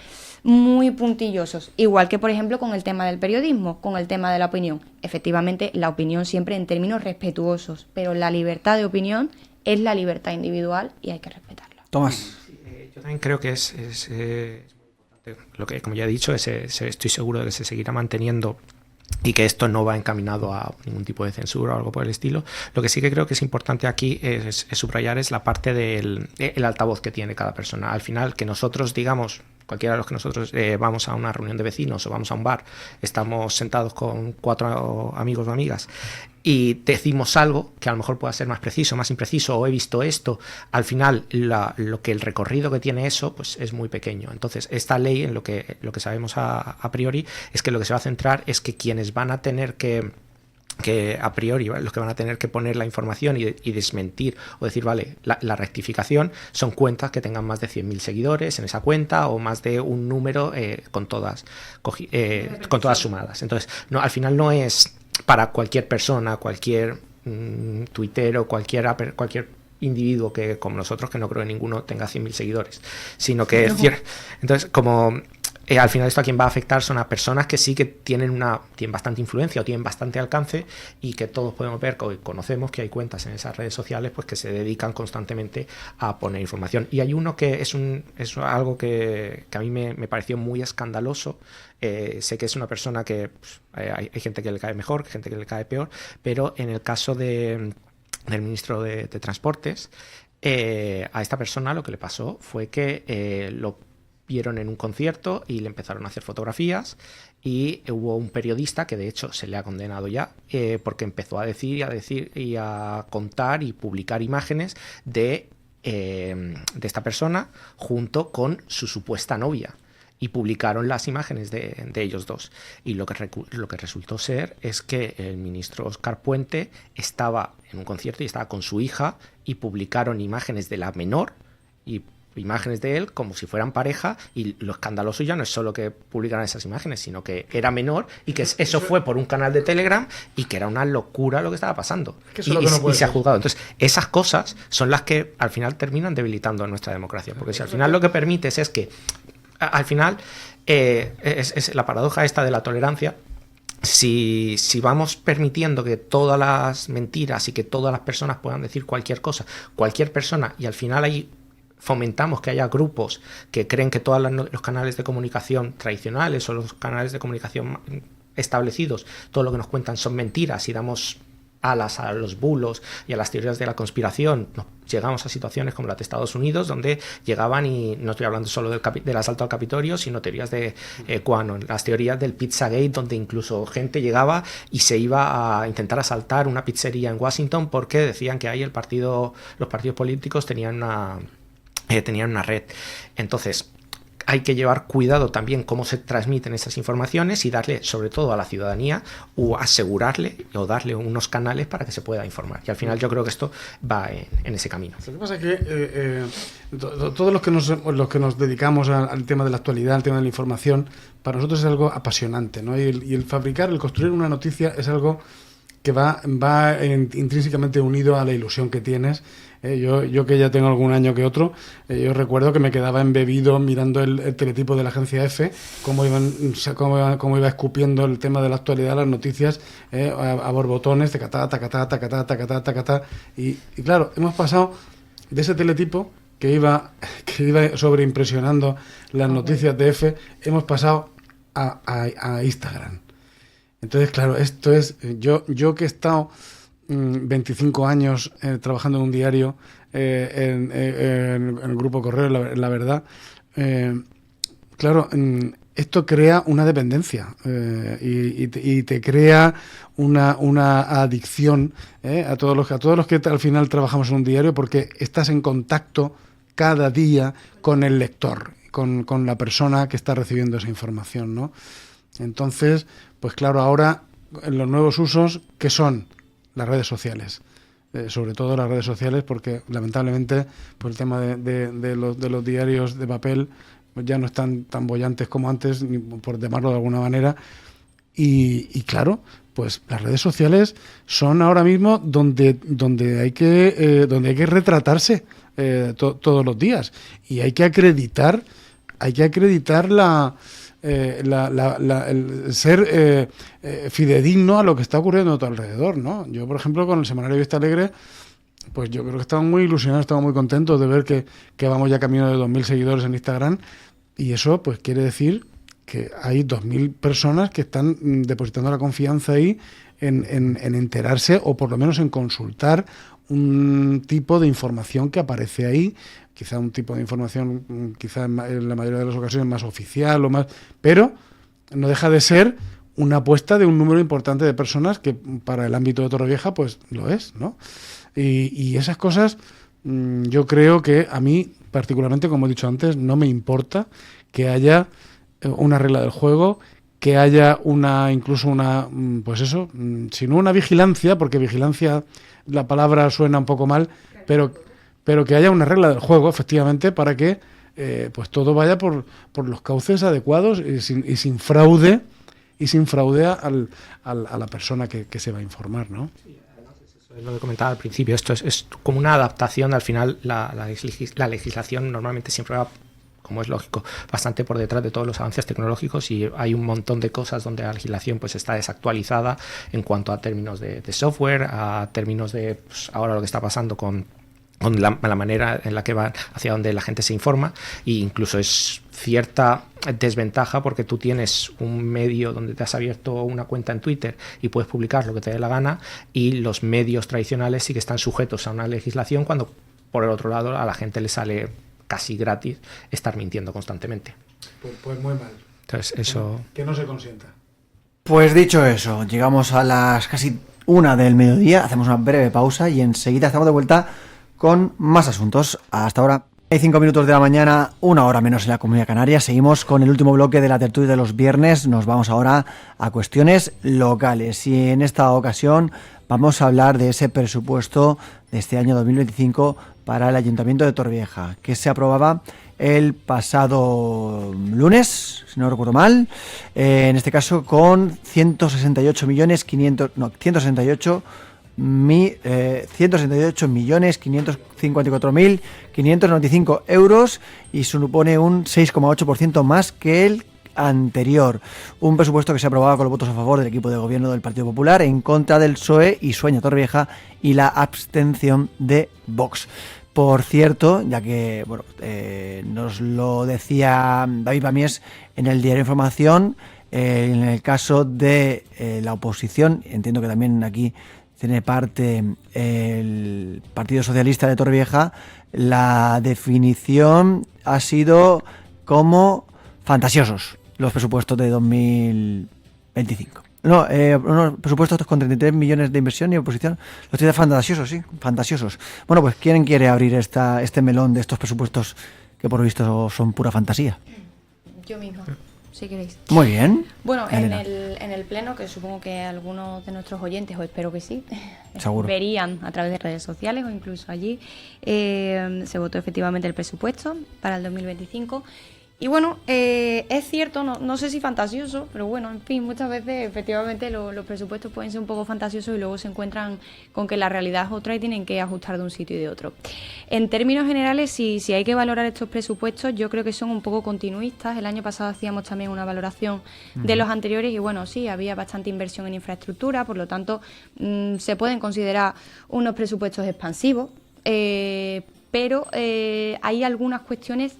muy puntillosos, igual que por ejemplo con el tema del periodismo, con el tema de la opinión. Efectivamente, la opinión siempre en términos respetuosos, pero la libertad de opinión es la libertad individual y hay que respetarla. Tomás. Yo también creo que es muy importante, lo que, como ya he dicho, estoy seguro de que se seguirá manteniendo y que esto no va encaminado a ningún tipo de censura o algo por el estilo. Lo que sí que creo que es importante aquí es subrayar es la parte del el altavoz que tiene cada persona. Al final, que nosotros digamos, cualquiera de los que nosotros vamos a una reunión de vecinos o vamos a un bar, estamos sentados con 4 amigos o amigas y decimos algo que a lo mejor pueda ser más preciso, más impreciso, o he visto esto, al final el recorrido que tiene eso pues es muy pequeño. Entonces esta ley, en lo que sabemos a priori, es que lo que se va a centrar es que quienes van a tener que a priori los que van a tener que poner la información y desmentir o decir, vale, la rectificación son cuentas que tengan más de 100.000 seguidores en esa cuenta o más de un número con todas sumadas. Entonces, no, al final no es para cualquier persona, cualquier tuitero, cualquier individuo que como nosotros, que no creo que ninguno tenga 100.000 seguidores, sino que entonces como al final esto a quien va a afectar son a personas que sí que tienen bastante influencia o tienen bastante alcance, y que todos podemos ver, conocemos que hay cuentas en esas redes sociales pues que se dedican constantemente a poner información. Y hay uno que es algo que a mí me pareció muy escandaloso. Sé que es una persona que hay gente que le cae mejor, gente que le cae peor, pero en el caso del ministro de Transportes, a esta persona lo que le pasó fue que lo vieron en un concierto y le empezaron a hacer fotografías, y hubo un periodista que de hecho se le ha condenado ya porque empezó a decir y a contar y publicar imágenes de esta persona junto con su supuesta novia, y publicaron las imágenes de ellos dos, y lo que resultó ser es que el ministro Óscar Puente estaba en un concierto y estaba con su hija, y publicaron imágenes de la menor y imágenes de él como si fueran pareja, y lo escandaloso ya no es solo que publicaran esas imágenes, sino que era menor y que eso fue por un canal de Telegram, y que era una locura lo que estaba pasando, y se ha juzgado. Entonces esas cosas son las que al final terminan debilitando nuestra democracia, porque si al final lo que permites es que al final es la paradoja esta de la tolerancia. Si vamos permitiendo que todas las mentiras y que todas las personas puedan decir cualquier cosa, cualquier persona, y al final ahí fomentamos que haya grupos que creen que todos los canales de comunicación tradicionales o los canales de comunicación establecidos, todo lo que nos cuentan son mentiras, y damos alas a los bulos y a las teorías de la conspiración, llegamos a situaciones como la de Estados Unidos, donde llegaban, y no estoy hablando solo del asalto al Capitolio, sino teorías de QAnon, las teorías del Pizzagate, donde incluso gente llegaba y se iba a intentar asaltar una pizzería en Washington porque decían que ahí los partidos políticos tenían una red. Entonces hay que llevar cuidado también cómo se transmiten esas informaciones, y darle sobre todo a la ciudadanía, o asegurarle o darle unos canales para que se pueda informar. Y al final yo creo que esto va en ese camino. Lo que pasa es que todos los que nos dedicamos al tema de la actualidad, al tema de la información, para nosotros es algo apasionante, ¿no? Y el fabricar, el construir una noticia es algo que va intrínsecamente unido a la ilusión que tienes. Yo que ya tengo algún año que otro, yo recuerdo que me quedaba embebido mirando el teletipo de la agencia EFE, cómo iba escupiendo el tema de la actualidad, las noticias, a borbotones, tacatá, tacatá, tacatá, tacatá, tacatá. Y claro, hemos pasado de ese teletipo que iba sobreimpresionando las noticias de EFE, hemos pasado a Instagram. Entonces, claro, esto es... Yo que he estado 25 años trabajando en un diario, en el Grupo Correo, la verdad, claro, esto crea una dependencia y te crea una adicción a todos los que al final trabajamos en un diario, porque estás en contacto cada día con el lector, con la persona que está recibiendo esa información, ¿no? Entonces, pues claro, ahora en los nuevos usos, ¿qué son? Las redes sociales, sobre todo las redes sociales, porque lamentablemente pues el tema de los diarios de papel pues ya no están tan bollantes como antes, ni por llamarlo de alguna manera, y claro, pues las redes sociales son ahora mismo donde hay que retratarse todos los días, y hay que acreditar el ser fidedigno a lo que está ocurriendo a tu alrededor, ¿no? Yo, por ejemplo, con el semanario Vista Alegre, pues yo creo que estamos muy ilusionados, estamos muy contentos de ver que vamos ya camino de 2.000 seguidores en Instagram, y eso pues quiere decir que hay 2.000 personas que están depositando la confianza ahí en enterarse, o por lo menos en consultar un tipo de información que aparece ahí, quizá un tipo de información, quizá en la mayoría de las ocasiones más oficial o más, pero no deja de ser una apuesta de un número importante de personas que para el ámbito de Torrevieja pues lo es, ¿no? Y esas cosas, yo creo que a mí particularmente, como he dicho antes, no me importa que haya una regla del juego, que haya incluso una, pues eso, sino una vigilancia, porque vigilancia, la palabra suena un poco mal, pero que haya una regla del juego, efectivamente, para que pues todo vaya por los cauces adecuados y sin fraude a la persona que se va a informar, ¿no? Es lo que comentaba al principio, esto es como una adaptación. Al final la legislación normalmente siempre va, como es lógico, bastante por detrás de todos los avances tecnológicos, y hay un montón de cosas donde la legislación pues está desactualizada en cuanto a términos de software, a términos de pues, ahora lo que está pasando con la manera en la que va hacia donde la gente se informa, e incluso es cierta desventaja porque tú tienes un medio donde te has abierto una cuenta en Twitter y puedes publicar lo que te dé la gana, y los medios tradicionales sí que están sujetos a una legislación, cuando por el otro lado a la gente le sale casi gratis estar mintiendo constantemente. Pues muy mal. Entonces eso... Que no se consienta. Pues dicho eso, llegamos a las casi 1 del mediodía, hacemos una breve pausa y enseguida estamos de vuelta con más asuntos. Hasta ahora. Hay 5 minutos de la mañana, 1 hora menos en la Comunidad Canaria. Seguimos con el último bloque de la tertulia de los viernes. Nos vamos ahora a cuestiones locales, y en esta ocasión vamos a hablar de ese presupuesto de este año 2025 para el Ayuntamiento de Torrevieja, que se aprobaba el pasado lunes, si no recuerdo mal, en este caso con 168.554.595 euros, y supone un 6,8% más que el anterior. Un presupuesto que se aprobaba con los votos a favor del equipo de gobierno del Partido Popular, en contra del PSOE y Sueña Torrevieja, y la abstención de Vox. Por cierto, ya que bueno, nos lo decía David Pamies en el diario Información, en el caso de la oposición, entiendo que también aquí tiene parte el Partido Socialista de Torrevieja, la definición ha sido como fantasiosos los presupuestos de 2025. No, unos presupuestos con 33 millones de inversión, y oposición los tiene fantasiosos, sí, fantasiosos. Bueno, pues ¿quién quiere abrir este melón de estos presupuestos que por lo visto son pura fantasía? Yo misma, si queréis. Muy bien. Bueno, en Elena. el pleno, que supongo que algunos de nuestros oyentes, o espero que sí, Seguro. verían a través de redes sociales o incluso allí, se votó efectivamente el presupuesto para el 2025, Y bueno, es cierto, no sé si fantasioso, pero bueno, en fin, muchas veces efectivamente los presupuestos pueden ser un poco fantasiosos y luego se encuentran con que la realidad es otra y tienen que ajustar de un sitio y de otro. En términos generales, si hay que valorar estos presupuestos, yo creo que son un poco continuistas. El año pasado hacíamos también una valoración de los anteriores y bueno, sí, había bastante inversión en infraestructura, por lo tanto, se pueden considerar unos presupuestos expansivos, pero hay algunas cuestiones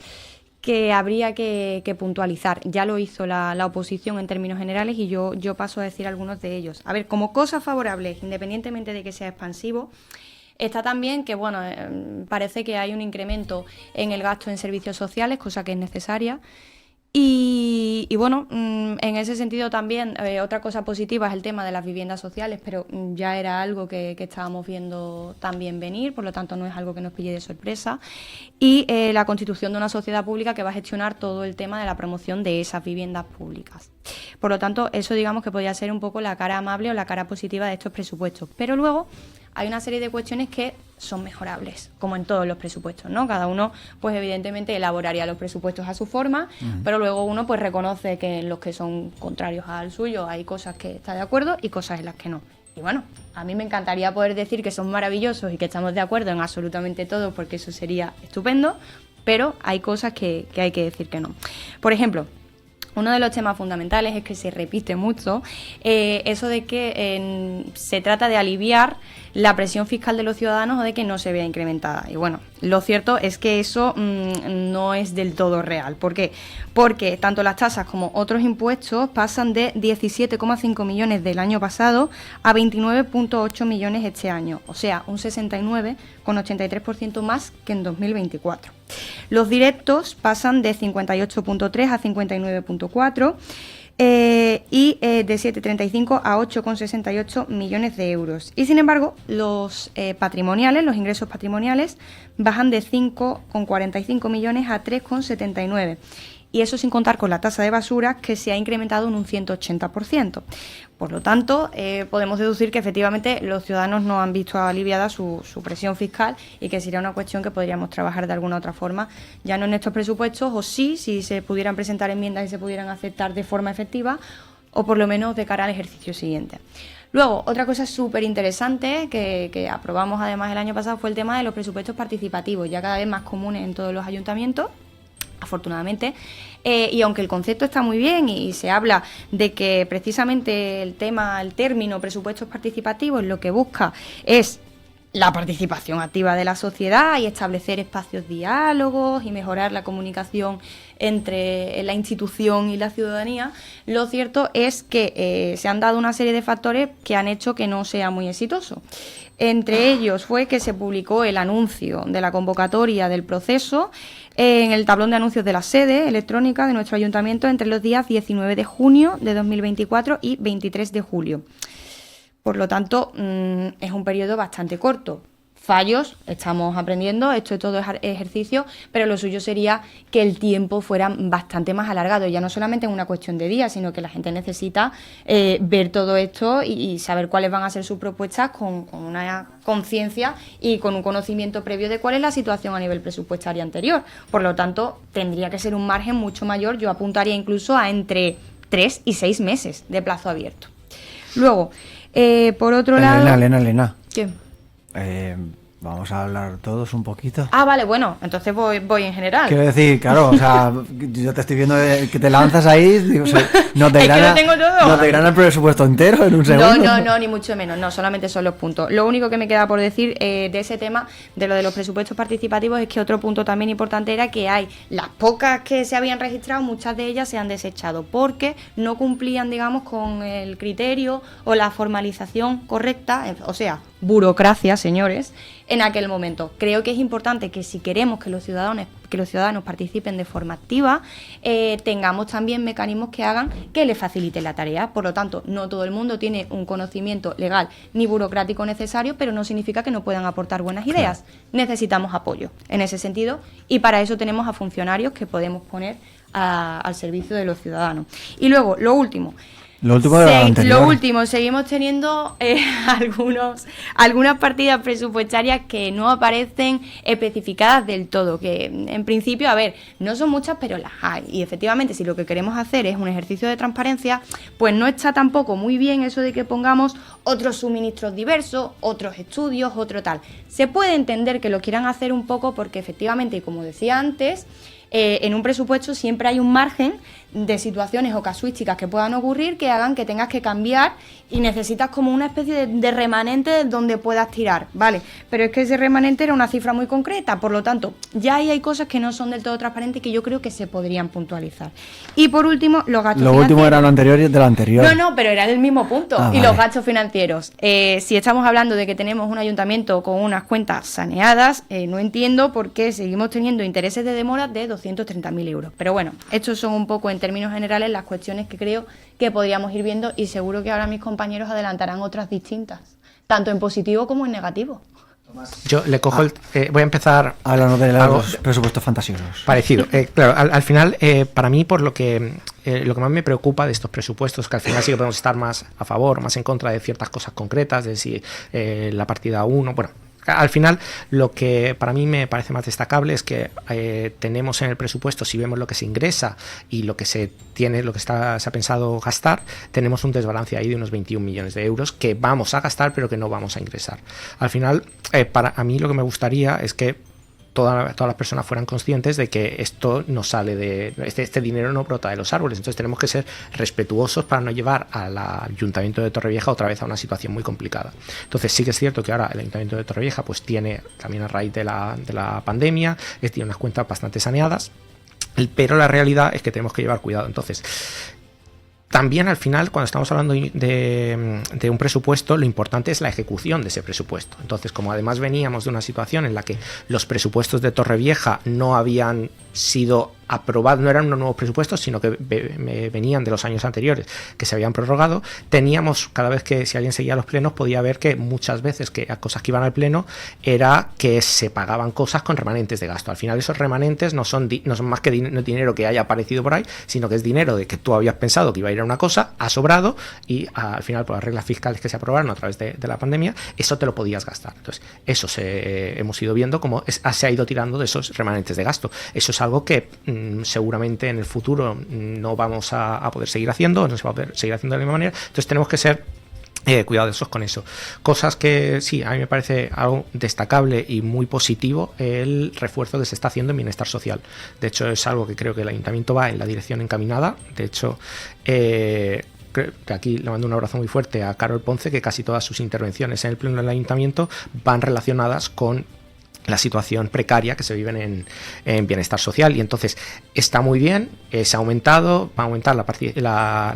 que habría que puntualizar. Ya lo hizo la oposición en términos generales y yo paso a decir algunos de ellos. A ver, como cosas favorables, independientemente de que sea expansivo, está también que, bueno, parece que hay un incremento en el gasto en servicios sociales, cosa que es necesaria. Y bueno, en ese sentido también otra cosa positiva es el tema de las viviendas sociales, pero ya era algo que estábamos viendo también venir, por lo tanto no es algo que nos pille de sorpresa. Y la constitución de una sociedad pública que va a gestionar todo el tema de la promoción de esas viviendas públicas. Por lo tanto, eso digamos que podría ser un poco la cara amable o la cara positiva de estos presupuestos. Pero luego hay una serie de cuestiones que son mejorables, como en todos los presupuestos, ¿no? Cada uno, pues evidentemente elaboraría los presupuestos a su forma, pero luego uno pues reconoce que en los que son contrarios al suyo hay cosas que está de acuerdo y cosas en las que no. Y bueno, a mí me encantaría poder decir que son maravillosos y que estamos de acuerdo en absolutamente todo, porque eso sería estupendo, pero hay cosas que hay que decir que no. Por ejemplo, uno de los temas fundamentales es que se repite mucho eso de que se trata de aliviar la presión fiscal de los ciudadanos o de que no se vea incrementada. Y bueno, lo cierto es que eso no es del todo real. ¿Por qué? Porque tanto las tasas como otros impuestos pasan de 17,5 millones del año pasado a 29,8 millones este año. O sea, un 69,83% más que en 2024. Los directos pasan de 58,3 a 59,4 y de 7,35 a 8,68 millones de euros. Y sin embargo, los patrimoniales, los ingresos patrimoniales, bajan de 5,45 millones a 3,79. Y eso sin contar con la tasa de basura, que se ha incrementado en un 180%. Por lo tanto, podemos deducir que efectivamente los ciudadanos no han visto aliviada su presión fiscal y que sería una cuestión que podríamos trabajar de alguna otra forma, ya no en estos presupuestos, o sí, si se pudieran presentar enmiendas y se pudieran aceptar de forma efectiva, o por lo menos de cara al ejercicio siguiente. Luego, otra cosa súper interesante que aprobamos además el año pasado fue el tema de los presupuestos participativos, ya cada vez más comunes en todos los ayuntamientos, afortunadamente, y aunque el concepto está muy bien y se habla de que precisamente el término presupuestos participativos lo que busca es la participación activa de la sociedad y establecer espacios diálogos y mejorar la comunicación entre la institución y la ciudadanía, lo cierto es que se han dado una serie de factores que han hecho que no sea muy exitoso. Entre ellos fue que se publicó el anuncio de la convocatoria del proceso en el tablón de anuncios de la sede electrónica de nuestro ayuntamiento entre los días 19 de junio de 2024 y 23 de julio. Por lo tanto, es un periodo bastante corto. Fallos, estamos aprendiendo, esto es todo ejercicio, pero lo suyo sería que el tiempo fuera bastante más alargado, ya no solamente en una cuestión de días, sino que la gente necesita ver todo esto y saber cuáles van a ser sus propuestas con una conciencia y con un conocimiento previo de cuál es la situación a nivel presupuestario anterior. Por lo tanto, tendría que ser un margen mucho mayor, yo apuntaría incluso a entre 3 y 6 meses de plazo abierto. Luego, por otro lado... Elena. ¿Qué? Vamos a hablar todos un poquito. Ah, vale, bueno, entonces voy en general. Quiero decir, claro, o sea, yo te estoy viendo que te lanzas ahí, digo, o sea, no te Es que lo tengo todo. No te grana el presupuesto entero en un segundo. No, ni mucho menos, no, solamente son los puntos. Lo único que me queda por decir de ese tema, de lo de los presupuestos participativos, es que otro punto también importante era que hay las pocas que se habían registrado, muchas de ellas se han desechado porque no cumplían, digamos, con el criterio o la formalización correcta, o sea, burocracia, señores, en aquel momento. Creo que es importante que si queremos que los ciudadanos participen de forma activa, tengamos también mecanismos que hagan que les faciliten la tarea. Por lo tanto, no todo el mundo tiene un conocimiento legal ni burocrático necesario, pero no significa que no puedan aportar buenas ideas. Claro. Necesitamos apoyo en ese sentido y para eso tenemos a funcionarios que podemos poner al servicio de los ciudadanos. Y luego, lo último, Lo último era lo anterior. Lo último, seguimos teniendo algunas partidas presupuestarias que no aparecen especificadas del todo, que en principio, a ver, no son muchas, pero las hay. Y efectivamente, si lo que queremos hacer es un ejercicio de transparencia, pues no está tampoco muy bien eso de que pongamos otros suministros diversos, otros estudios, otro tal. Se puede entender que lo quieran hacer un poco porque efectivamente, y como decía antes, en un presupuesto siempre hay un margen de situaciones o casuísticas que puedan ocurrir que hagan que tengas que cambiar y necesitas como una especie de remanente donde puedas tirar, ¿vale? Pero es que ese remanente era una cifra muy concreta, por lo tanto, ya ahí hay cosas que no son del todo transparentes que yo creo que se podrían puntualizar. Y por último, los gastos Lo financieros. último era lo anterior y de lo anterior. No, pero era del mismo punto. Ah, y vale. los gastos financieros. Si estamos hablando de que tenemos un ayuntamiento con unas cuentas saneadas, no entiendo por qué seguimos teniendo intereses de demora de 230.000 euros. Pero bueno, estos son un poco en términos generales las cuestiones que creo que podríamos ir viendo y seguro que ahora mis compañeros adelantarán otras distintas, tanto en positivo como en negativo. Yo le cojo voy a empezar Háblanos de algo los presupuestos fantasiosos. parecido. Claro, al final, para mí, por lo que más me preocupa de estos presupuestos, que al final sí que podemos estar más a favor, más en contra de ciertas cosas concretas, de si la partida 1, bueno. Al final, lo que para mí me parece más destacable es que tenemos en el presupuesto, si vemos lo que se ingresa y lo que se tiene, lo que se ha pensado gastar, tenemos un desbalance ahí de unos 21 millones de euros que vamos a gastar pero que no vamos a ingresar. Al final, para a mí lo que me gustaría es que todas las personas fueran conscientes de que esto no sale de... Este dinero no brota de los árboles. Entonces tenemos que ser respetuosos para no llevar al Ayuntamiento de Torrevieja otra vez a una situación muy complicada. Entonces sí que es cierto que ahora el Ayuntamiento de Torrevieja pues tiene, también a raíz de la pandemia, tiene unas cuentas bastante saneadas, pero la realidad es que tenemos que llevar cuidado. Entonces, también al final, cuando estamos hablando de un presupuesto, lo importante es la ejecución de ese presupuesto. Entonces, como además veníamos de una situación en la que los presupuestos de Torrevieja no habían sido aprobados, no eran unos nuevos presupuestos, sino que venían de los años anteriores, que se habían prorrogado, teníamos, cada vez que si alguien seguía los plenos, podía ver que muchas veces que a cosas que iban al pleno era que se pagaban cosas con remanentes de gasto. Al final esos remanentes no son más que dinero que haya aparecido por ahí, sino que es dinero de que tú habías pensado que iba a ir a una cosa, ha sobrado y al final por las reglas fiscales que se aprobaron a través de la pandemia, eso te lo podías gastar. Entonces, eso hemos ido viendo cómo se ha ido tirando de esos remanentes de gasto. Eso es algo que seguramente en el futuro no vamos a poder seguir haciendo, no se va a poder seguir haciendo de la misma manera. Entonces tenemos que ser cuidadosos con eso. Cosas que sí, a mí me parece algo destacable y muy positivo el refuerzo que se está haciendo en bienestar social. De hecho, es algo que creo que el Ayuntamiento va en la dirección encaminada. De hecho, que aquí le mando un abrazo muy fuerte a Carol Ponce, que casi todas sus intervenciones en el pleno del Ayuntamiento van relacionadas con la situación precaria que se vive en bienestar social, y entonces está muy bien, se ha aumentado, va a aumentar la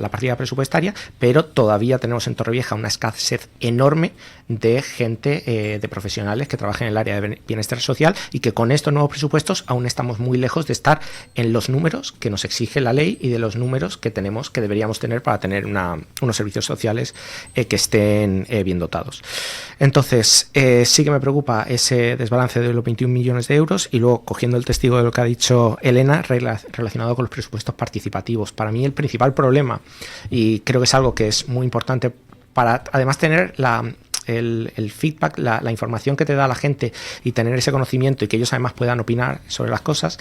partida presupuestaria, pero todavía tenemos en Torrevieja una escasez enorme de gente, de profesionales que trabajan en el área de bienestar social, y que con estos nuevos presupuestos aún estamos muy lejos de estar en los números que nos exige la ley y de los números que deberíamos tener para tener unos servicios sociales que estén bien dotados. Entonces, sí que me preocupa ese desbalance de los 21 millones de euros, y luego, cogiendo el testigo de lo que ha dicho Elena relacionado con los presupuestos participativos. Para mí el principal problema, y creo que es algo que es muy importante para además tener el feedback, la información que te da la gente y tener ese conocimiento y que ellos además puedan opinar sobre las cosas,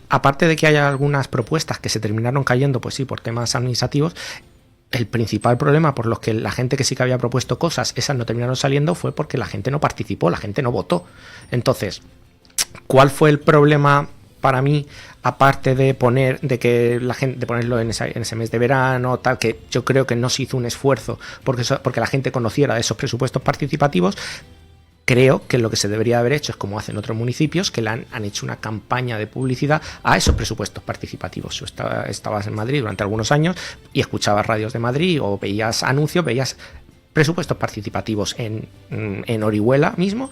aparte de que haya algunas propuestas que se terminaron cayendo, pues sí, por temas administrativos, el principal problema por los que la gente que sí que había propuesto cosas, esas no terminaron saliendo, fue porque la gente no participó, la gente no votó. Entonces, ¿cuál fue el problema para mí, aparte de ponerlo en ese mes de verano, tal, que yo creo que no se hizo un esfuerzo porque la gente conociera de esos presupuestos participativos? Creo que lo que se debería haber hecho es como hacen otros municipios, que han hecho una campaña de publicidad a esos presupuestos participativos. Estabas en Madrid durante algunos años y escuchabas radios de Madrid o veías anuncios, veías presupuestos participativos en Orihuela mismo.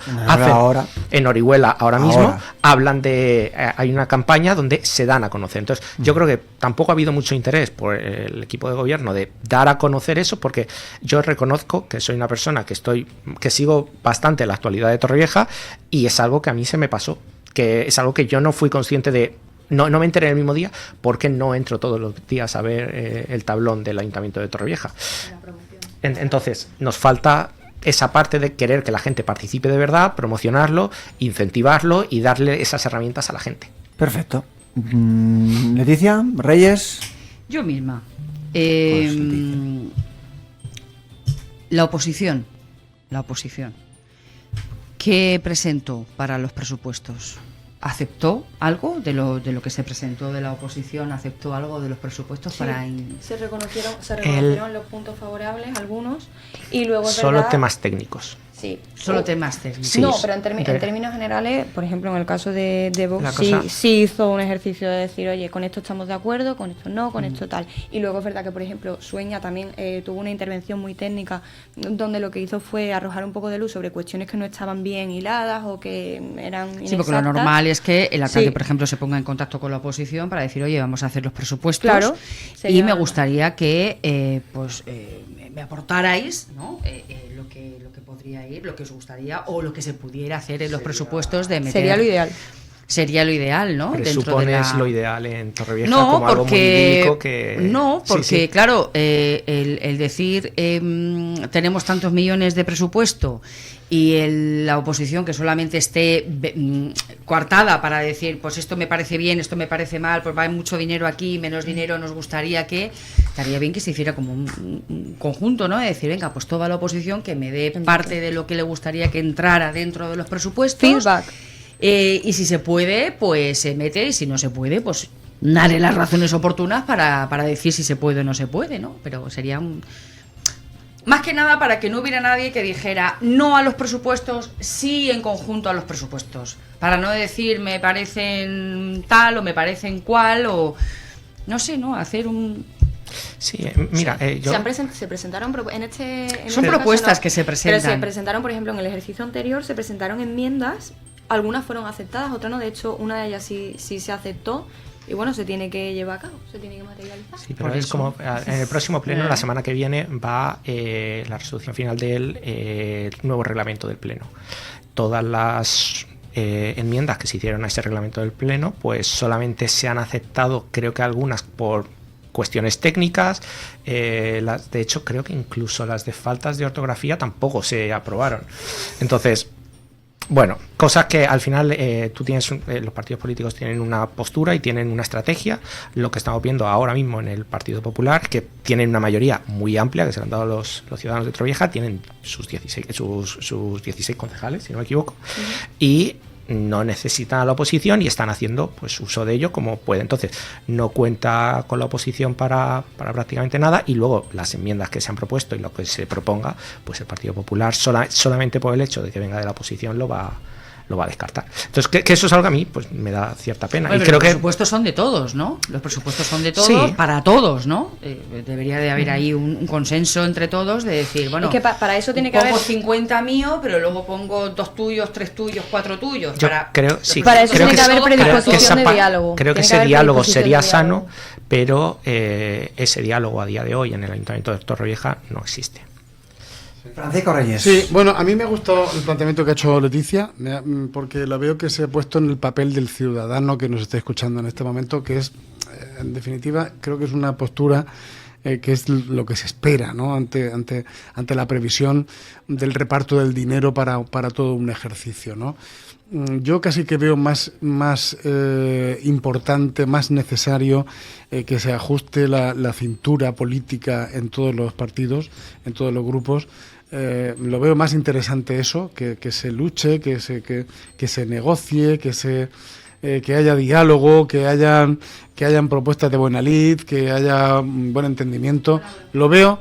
En Orihuela ahora mismo hablan de... hay una campaña donde se dan a conocer. Entonces, yo creo que tampoco ha habido mucho interés por el equipo de gobierno de dar a conocer eso, porque yo reconozco que soy una persona que sigo bastante la actualidad de Torrevieja, y es algo que a mí se me pasó, que es algo que yo no fui consciente de no me enteré el mismo día porque no entro todos los días a ver el tablón del Ayuntamiento de Torrevieja. Entonces, nos falta esa parte de querer que la gente participe de verdad, promocionarlo, incentivarlo y darle esas herramientas a la gente. Perfecto. Leticia, Reyes. Yo misma. Pues, La oposición. ¿Qué presentó para los presupuestos? ¿Aceptó algo de lo que se presentó de la oposición? ¿Aceptó algo de los presupuestos? Sí, para se reconocieron los puntos favorables, algunos, y luego es solo verdad, temas técnicos. sí. solo temas técnicos? Sí. No, pero en términos generales, por ejemplo, en el caso de La Vox, cosa- sí hizo un ejercicio de decir, oye, con esto estamos de acuerdo, con esto no, con esto tal. Y luego es verdad que, por ejemplo, Sueña también tuvo una intervención muy técnica, donde lo que hizo fue arrojar un poco de luz sobre cuestiones que no estaban bien hiladas o que eran inexactas. Sí, porque lo normal es que el alcalde, Sí. por ejemplo, se ponga en contacto con la oposición para decir, oye, vamos a hacer los presupuestos. Claro, Y sería- me gustaría que me aportarais, ¿no? Lo que podría ir, lo que os gustaría o lo que se pudiera hacer en los presupuestos de meter. Sería lo ideal. Sería lo ideal, ¿no? Presupones lo ideal en Torrevieja No, como algo muy porque idílico que... no, porque Sí, sí. claro, el decir tenemos tantos millones de presupuesto y la oposición que solamente esté coartada para decir, pues esto me parece bien, esto me parece mal, pues va mucho dinero aquí, menos dinero, nos gustaría que estaría bien que se hiciera como un conjunto, ¿no? De decir, venga, pues toda la oposición que me dé parte de lo que le gustaría que entrara dentro de los presupuestos. Feedback. Y si se puede, pues se mete, y si no se puede, pues darle las razones oportunas para decir si se puede o no se puede, ¿no? Pero sería más que nada para que no hubiera nadie que dijera no a los presupuestos, sí en conjunto a los presupuestos. Para no decir me parecen tal o me parecen cual o no sé, ¿no? Hacer un... Sí, mira, yo... Se presentaron Son propuestas que se presentan. Pero se presentaron, por ejemplo, en el ejercicio anterior se presentaron enmiendas, algunas fueron aceptadas, otras no. De hecho, una de ellas sí se aceptó y bueno, se tiene que llevar a cabo, se tiene que materializar. Sí, pero Por es eso. como en el próximo pleno, la semana que viene, va la resolución final del nuevo reglamento del pleno. Todas las enmiendas que se hicieron a ese reglamento del pleno, pues solamente se han aceptado, creo que algunas por cuestiones técnicas, de hecho creo que incluso las de faltas de ortografía tampoco se aprobaron. Entonces, bueno, cosas que al final tú tienes, los partidos políticos tienen una postura y tienen una estrategia. Lo que estamos viendo ahora mismo en el Partido Popular, que tienen una mayoría muy amplia, que se le han dado los ciudadanos de Torrevieja, tienen sus 16 concejales, si no me equivoco, y no necesitan a la oposición y están haciendo pues uso de ello como puede. Entonces, no cuenta con la oposición para prácticamente nada, y luego las enmiendas que se han propuesto y lo que se proponga, pues el Partido Popular solamente por el hecho de que venga de la oposición lo va a descartar. Entonces, que eso es algo que a mí pues me da cierta pena. Bueno, y pero creo los que presupuestos son de todos, ¿no? Los presupuestos son de todos, Sí. para todos, ¿no? Debería de haber ahí un consenso entre todos de decir, bueno, Es que para eso tiene que pongo haber... 50 mío, pero luego pongo 2 tuyos, 3 tuyos, 4 tuyos. yo creo, sí, Para eso creo tiene que haber predisposición de esa diálogo. Creo que Tiene que ese haber diálogo predisposición sería de diálogo. sano, pero ese diálogo a día de hoy en el Ayuntamiento de Torrevieja no existe. Francisco Reyes. Sí, bueno, a mí me ha gustado el planteamiento que ha hecho Leticia, porque la veo que se ha puesto en el papel del ciudadano que nos está escuchando en este momento, que es, en definitiva, creo que es una postura que es lo que se espera, ¿no? ante la previsión del reparto del dinero para todo un ejercicio, ¿no? Yo casi que veo más importante, más necesario que se ajuste la cintura política en todos los partidos, en todos los grupos. Lo veo más interesante eso, que se luche, que se negocie, que haya diálogo, que hayan propuestas de buena lid, que haya buen entendimiento. Lo veo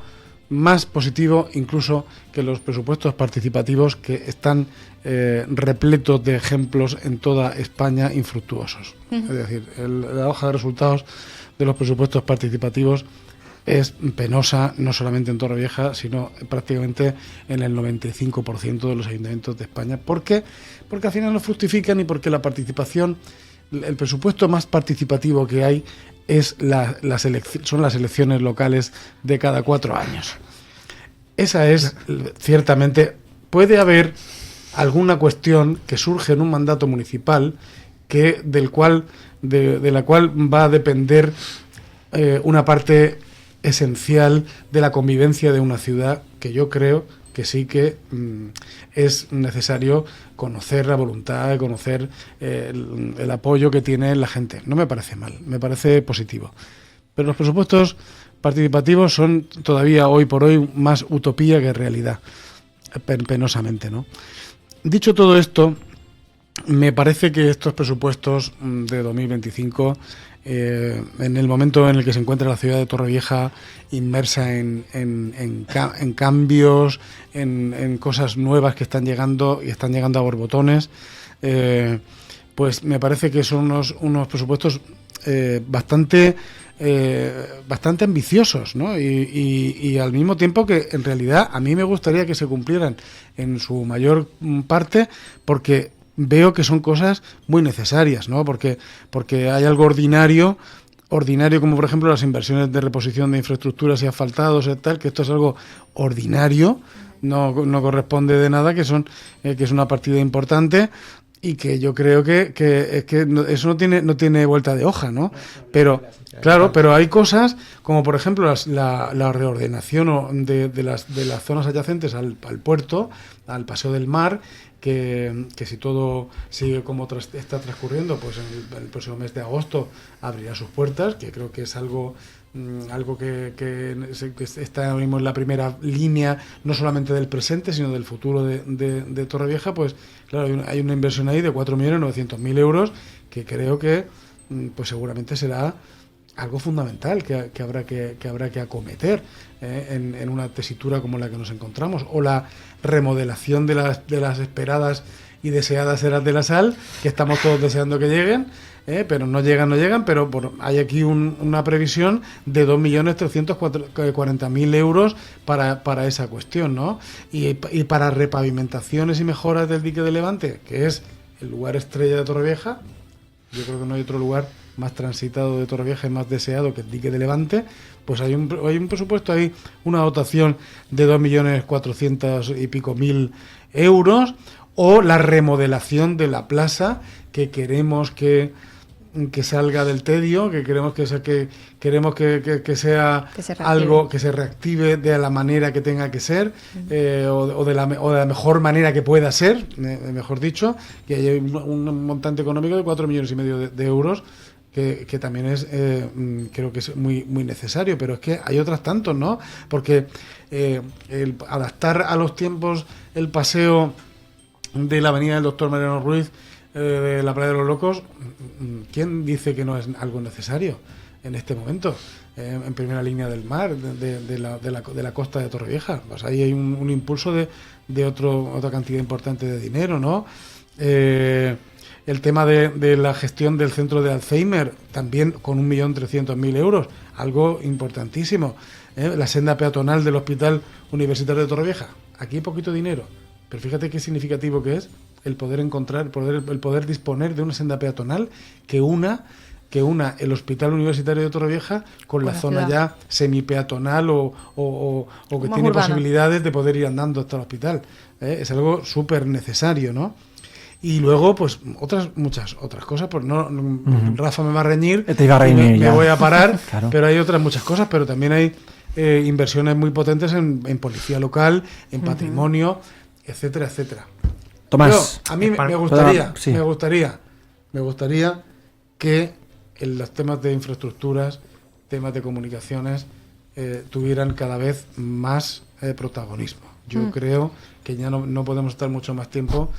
más positivo incluso que los presupuestos participativos, que están repletos de ejemplos en toda España infructuosos. Es decir, la hoja de resultados de los presupuestos participativos es penosa, no solamente en Torrevieja, sino prácticamente en el 95% de los ayuntamientos de España. ¿Por qué? Porque al final no fructifican y porque la participación, el presupuesto más participativo que hay son las elecciones locales de cada 4 años. Esa es, ciertamente, puede haber alguna cuestión que surge en un mandato municipal de la cual va a depender una parte esencial de la convivencia de una ciudad, que yo creo que sí que es necesario conocer la voluntad, conocer el apoyo que tiene la gente. No me parece mal, me parece positivo. Pero los presupuestos participativos son todavía hoy por hoy más utopía que realidad, penosamente, ¿no? Dicho todo esto, me parece que estos presupuestos de 2025, en el momento en el que se encuentra la ciudad de Torrevieja inmersa en cambios, en cosas nuevas que están llegando y están llegando a borbotones, pues me parece que son unos presupuestos bastante ambiciosos, ¿no? Y al mismo tiempo que en realidad a mí me gustaría que se cumplieran en su mayor parte, porque veo que son cosas muy necesarias, ¿no? Porque hay algo ordinario como por ejemplo las inversiones de reposición de infraestructuras y asfaltados y tal, que esto es algo ordinario, no corresponde de nada, que es una partida importante. Y que yo creo que eso no tiene vuelta de hoja, ¿no? Pero claro, pero hay cosas como por ejemplo la reordenación de las zonas adyacentes al puerto, al Paseo del Mar, que si todo sigue como está transcurriendo, pues en el próximo mes de agosto abrirá sus puertas, que creo que es algo que está ahora mismo en la primera línea, no solamente del presente, sino del futuro de Torrevieja. Pues claro, hay una inversión ahí de 4.900.000 euros que creo que pues seguramente será algo fundamental que habrá que acometer en una tesitura como la que nos encontramos, o la remodelación de las esperadas y deseadas Eras de la Sal, que estamos todos deseando que lleguen, pero no llegan, pero bueno, hay aquí una previsión de 2.340.000 euros para esa cuestión, ¿no? Y para repavimentaciones y mejoras del dique de Levante, que es el lugar estrella de Torrevieja. Yo creo que no hay otro lugar más transitado de Torrevieja y más deseado que el dique de Levante. Pues hay un presupuesto, hay una dotación de 2.400.000 y pico euros, o la remodelación de la plaza, que queremos que salga del tedio, que queremos que sea algo que se reactive de la manera que tenga que ser, o de la mejor manera que pueda ser, mejor dicho, que haya un montante económico de 4,5 millones de euros, que también es creo que es muy, muy necesario. Pero es que hay otras tantos, ¿no? Porque el adaptar a los tiempos el paseo de la avenida del Doctor Mariano Ruiz, de la Playa de los Locos, ¿quién dice que no es algo necesario en este momento? En primera línea del mar, de la costa de Torrevieja. Pues ahí hay un impulso de otra cantidad importante de dinero, ¿no? El tema de la gestión del centro de Alzheimer, también con 1.300.000 euros, algo importantísimo. La senda peatonal del Hospital Universitario de Torrevieja, aquí hay poquito dinero, pero fíjate qué significativo que es el poder disponer de una senda peatonal que una el Hospital Universitario de Torrevieja con la zona ciudad ya semipeatonal o que tiene urbana posibilidades de poder ir andando hasta el hospital. Es algo súper necesario, ¿no? Y luego, pues, muchas otras cosas, pues no, Rafa me va a reñir, me voy a parar, claro. Pero hay otras muchas cosas, pero también hay inversiones muy potentes en policía local, en patrimonio, etcétera, etcétera. Tomás, a mí me gustaría que en los temas de infraestructuras, temas de comunicaciones, tuvieran cada vez más protagonismo. Yo creo que ya no podemos estar mucho más tiempo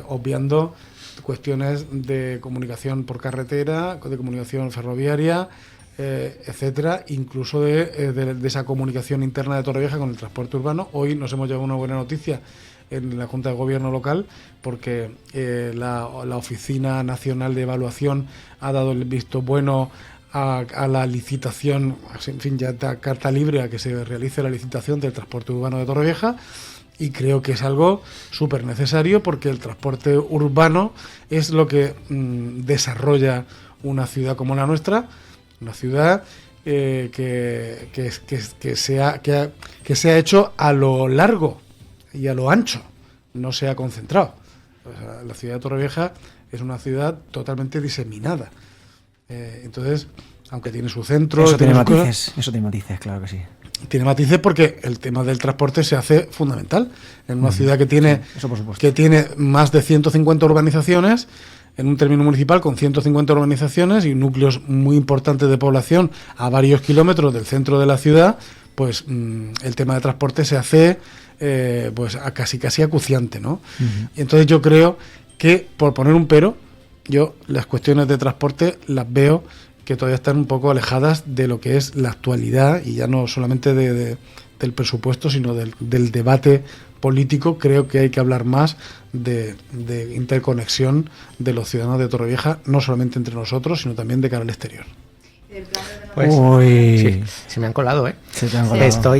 obviando cuestiones de comunicación por carretera, de comunicación ferroviaria, etcétera, incluso de esa comunicación interna de Torrevieja con el transporte urbano. Hoy nos hemos llevado una buena noticia en la Junta de Gobierno local, porque la Oficina Nacional de Evaluación ha dado el visto bueno a la licitación, en fin, ya da carta libre a que se realice la licitación del transporte urbano de Torrevieja, y creo que es algo súper necesario, porque el transporte urbano es lo que desarrolla una ciudad como la nuestra, una ciudad que se ha hecho a lo largo y a lo ancho, no se ha concentrado. O sea, la ciudad de Torrevieja es una ciudad totalmente diseminada. Entonces, aunque tiene su centro... Eso tiene sus cosas, matices, claro que sí. tiene matices porque el tema del transporte se hace fundamental. En una ciudad que tiene, eso por supuesto. que tiene más de 150 urbanizaciones, en un término municipal con 150 urbanizaciones y núcleos muy importantes de población a varios kilómetros del centro de la ciudad, pues el tema de transporte se hace pues casi acuciante, ¿no? Y entonces yo creo que, por poner un pero, yo las cuestiones de transporte las veo que todavía están un poco alejadas de lo que es la actualidad, y ya no solamente del presupuesto, sino del debate político. Creo que hay que hablar más de interconexión de los ciudadanos de Torrevieja, no solamente entre nosotros, sino también de cara al exterior. Pues, Uy. sí, se me han colado, ¿eh? Se te han colado.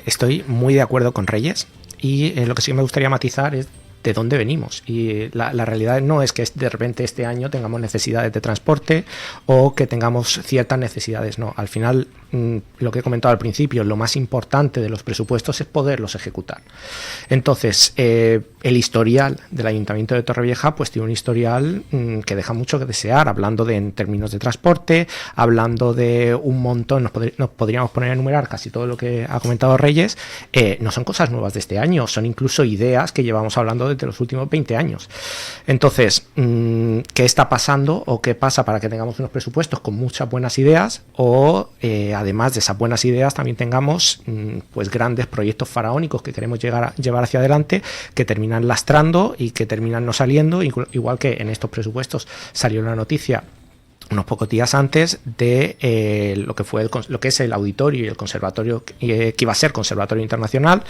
Estoy muy de acuerdo con Reyes, y lo que sí me gustaría matizar es de dónde venimos. Y la realidad no es que de repente este año tengamos necesidades de transporte o que tengamos ciertas necesidades, no. Al final, lo que he comentado al principio, lo más importante de los presupuestos es poderlos ejecutar. Entonces, el historial del Ayuntamiento de Torrevieja pues tiene un historial que deja mucho que desear, hablando en términos de transporte, hablando de un montón, nos podríamos poner a enumerar casi todo lo que ha comentado Reyes. No son cosas nuevas de este año, son incluso ideas que llevamos hablando desde los últimos 20 años. Entonces, ¿qué está pasando o qué pasa para que tengamos unos presupuestos con muchas buenas ideas o además de esas buenas ideas también tengamos pues grandes proyectos faraónicos que queremos llevar hacia adelante, que terminan lastrando y que terminan no saliendo, igual que en estos presupuestos salió la noticia unos pocos días antes de lo que es el auditorio y el conservatorio que iba a ser Conservatorio Internacional.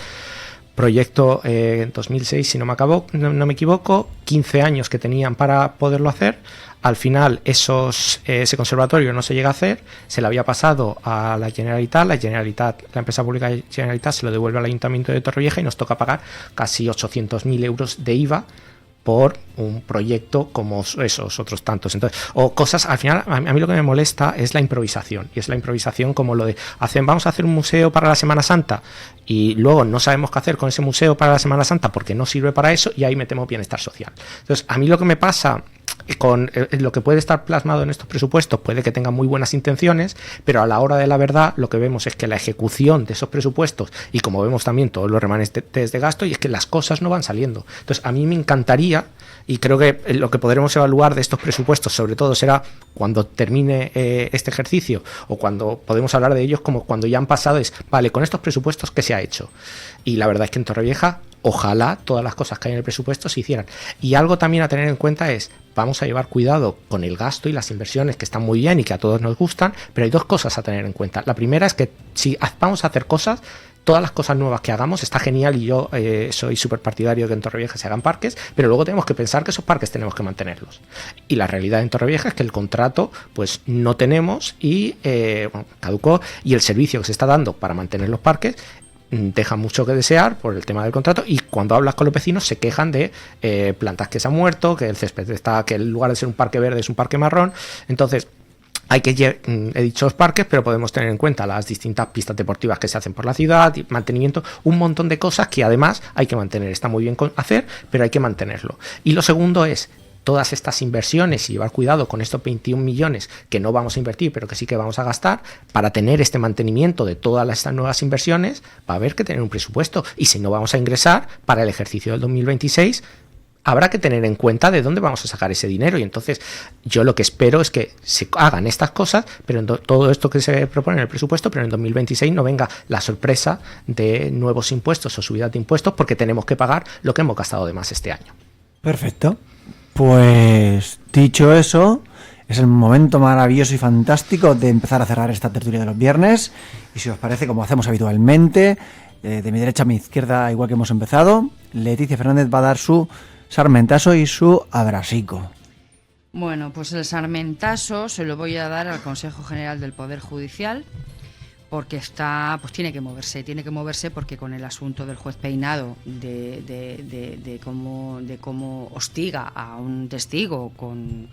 Proyecto en 2006, si no me equivoco, 15 años que tenían para poderlo hacer. Al final ese conservatorio no se llega a hacer, se le había pasado a la Generalitat, la empresa pública Generalitat se lo devuelve al Ayuntamiento de Torrevieja y nos toca pagar casi 800.000 euros de IVA por un proyecto como esos otros tantos. Entonces, o cosas, al final, a mí lo que me molesta es la improvisación, y es la improvisación como lo de, vamos a hacer un museo para la Semana Santa, y luego no sabemos qué hacer con ese museo para la Semana Santa porque no sirve para eso, y ahí metemos bienestar social. Entonces, a mí lo que me pasa con lo que puede estar plasmado en estos presupuestos, puede que tengan muy buenas intenciones, pero a la hora de la verdad lo que vemos es que la ejecución de esos presupuestos, y como vemos también todos los remanentes de gasto, y es que las cosas no van saliendo. Entonces a mí me encantaría, y creo que lo que podremos evaluar de estos presupuestos sobre todo será cuando termine este ejercicio, o cuando podemos hablar de ellos como cuando ya han pasado, es vale, con estos presupuestos ¿qué se ha hecho? Y la verdad es que en Torrevieja ojalá todas las cosas que hay en el presupuesto se hicieran. Y algo también a tener en cuenta es, vamos a llevar cuidado con el gasto y las inversiones, que están muy bien y que a todos nos gustan, pero hay dos cosas a tener en cuenta. La primera es que si vamos a hacer cosas, todas las cosas nuevas que hagamos, está genial, y yo soy súper partidario de que en Torrevieja se hagan parques, pero luego tenemos que pensar que esos parques tenemos que mantenerlos. Y la realidad en Torrevieja es que el contrato pues no tenemos y caducó, y el servicio que se está dando para mantener los parques deja mucho que desear por el tema del contrato, y cuando hablas con los vecinos se quejan de plantas que se han muerto, que el césped que en lugar de ser un parque verde es un parque marrón. Entonces he dicho los parques, pero podemos tener en cuenta las distintas pistas deportivas que se hacen por la ciudad, mantenimiento, un montón de cosas que además hay que mantener. Está muy bien hacer, pero hay que mantenerlo. Y lo segundo es todas estas inversiones y llevar cuidado con estos 21 millones que no vamos a invertir, pero que sí que vamos a gastar para tener este mantenimiento de todas estas nuevas inversiones. Va a haber que tener un presupuesto, y si no vamos a ingresar para el ejercicio del 2026, habrá que tener en cuenta de dónde vamos a sacar ese dinero. Y entonces yo lo que espero es que se hagan estas cosas, pero en todo esto que se propone en el presupuesto, pero en 2026 no venga la sorpresa de nuevos impuestos o subidas de impuestos porque tenemos que pagar lo que hemos gastado de más este año. Perfecto. Pues dicho eso, es el momento maravilloso y fantástico de empezar a cerrar esta tertulia de los viernes. Y si os parece, como hacemos habitualmente, de mi derecha a mi izquierda, igual que hemos empezado, Leticia Fernández va a dar su sarmentazo y su abrasico. Bueno, pues el sarmentazo se lo voy a dar al Consejo General del Poder Judicial, porque tiene que moverse porque con el asunto del juez Peinado de cómo hostiga a un testigo con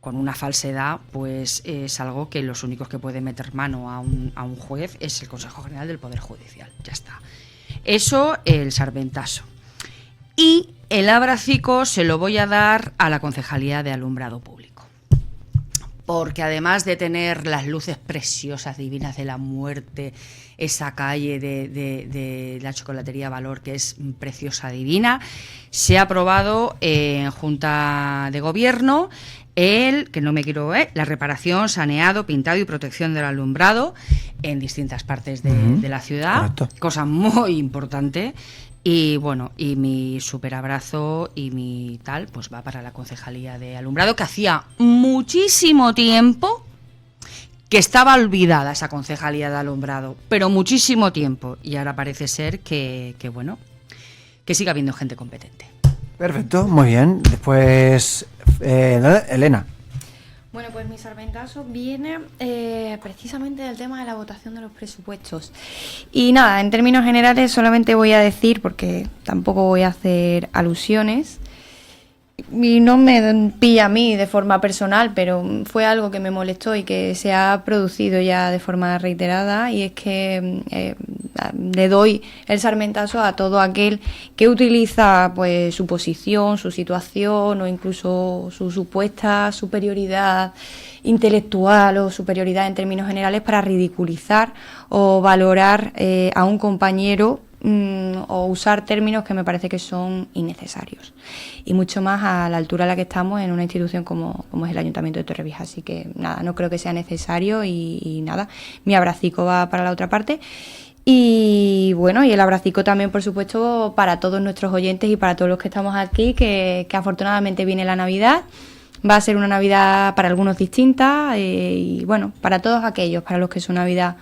una falsedad, pues es algo que los únicos que pueden meter mano a un juez es el Consejo General del Poder Judicial. Ya está. Eso, el sarmentazo. Y El abracico se lo voy a dar a la Concejalía de Alumbrado Público, porque además de tener las luces preciosas, divinas de la muerte, esa calle de la Chocolatería Valor, que es preciosa, divina, se ha aprobado en Junta de Gobierno la reparación, saneado, pintado y protección del alumbrado en distintas partes de la ciudad, correcto. Cosa muy importante. Y bueno, y mi super abrazo y mi tal, pues va para la Concejalía de Alumbrado, que hacía muchísimo tiempo que estaba olvidada esa Concejalía de Alumbrado, pero muchísimo tiempo. Y ahora parece ser que bueno, que siga habiendo gente competente. Perfecto, muy bien. Después, Elena. Bueno, pues mi salmentazo viene precisamente del tema de la votación de los presupuestos. Y nada, en términos generales solamente voy a decir, porque tampoco voy a hacer alusiones, y no me pilla a mí de forma personal, pero fue algo que me molestó y que se ha producido ya de forma reiterada, y es que le doy el sarmentazo a todo aquel que utiliza pues su posición, su situación o incluso su supuesta superioridad intelectual o superioridad en términos generales para ridiculizar o valorar a un compañero o usar términos que me parece que son innecesarios, y mucho más a la altura a la que estamos en una institución como es el Ayuntamiento de Torrevieja. Así que nada, no creo que sea necesario y nada, mi abracico va para la otra parte. Y bueno, y el abracico también, por supuesto, para todos nuestros oyentes y para todos los que estamos aquí, que afortunadamente viene la Navidad. Va a ser una Navidad para algunos distinta, y bueno, para todos aquellos para los que su Navidad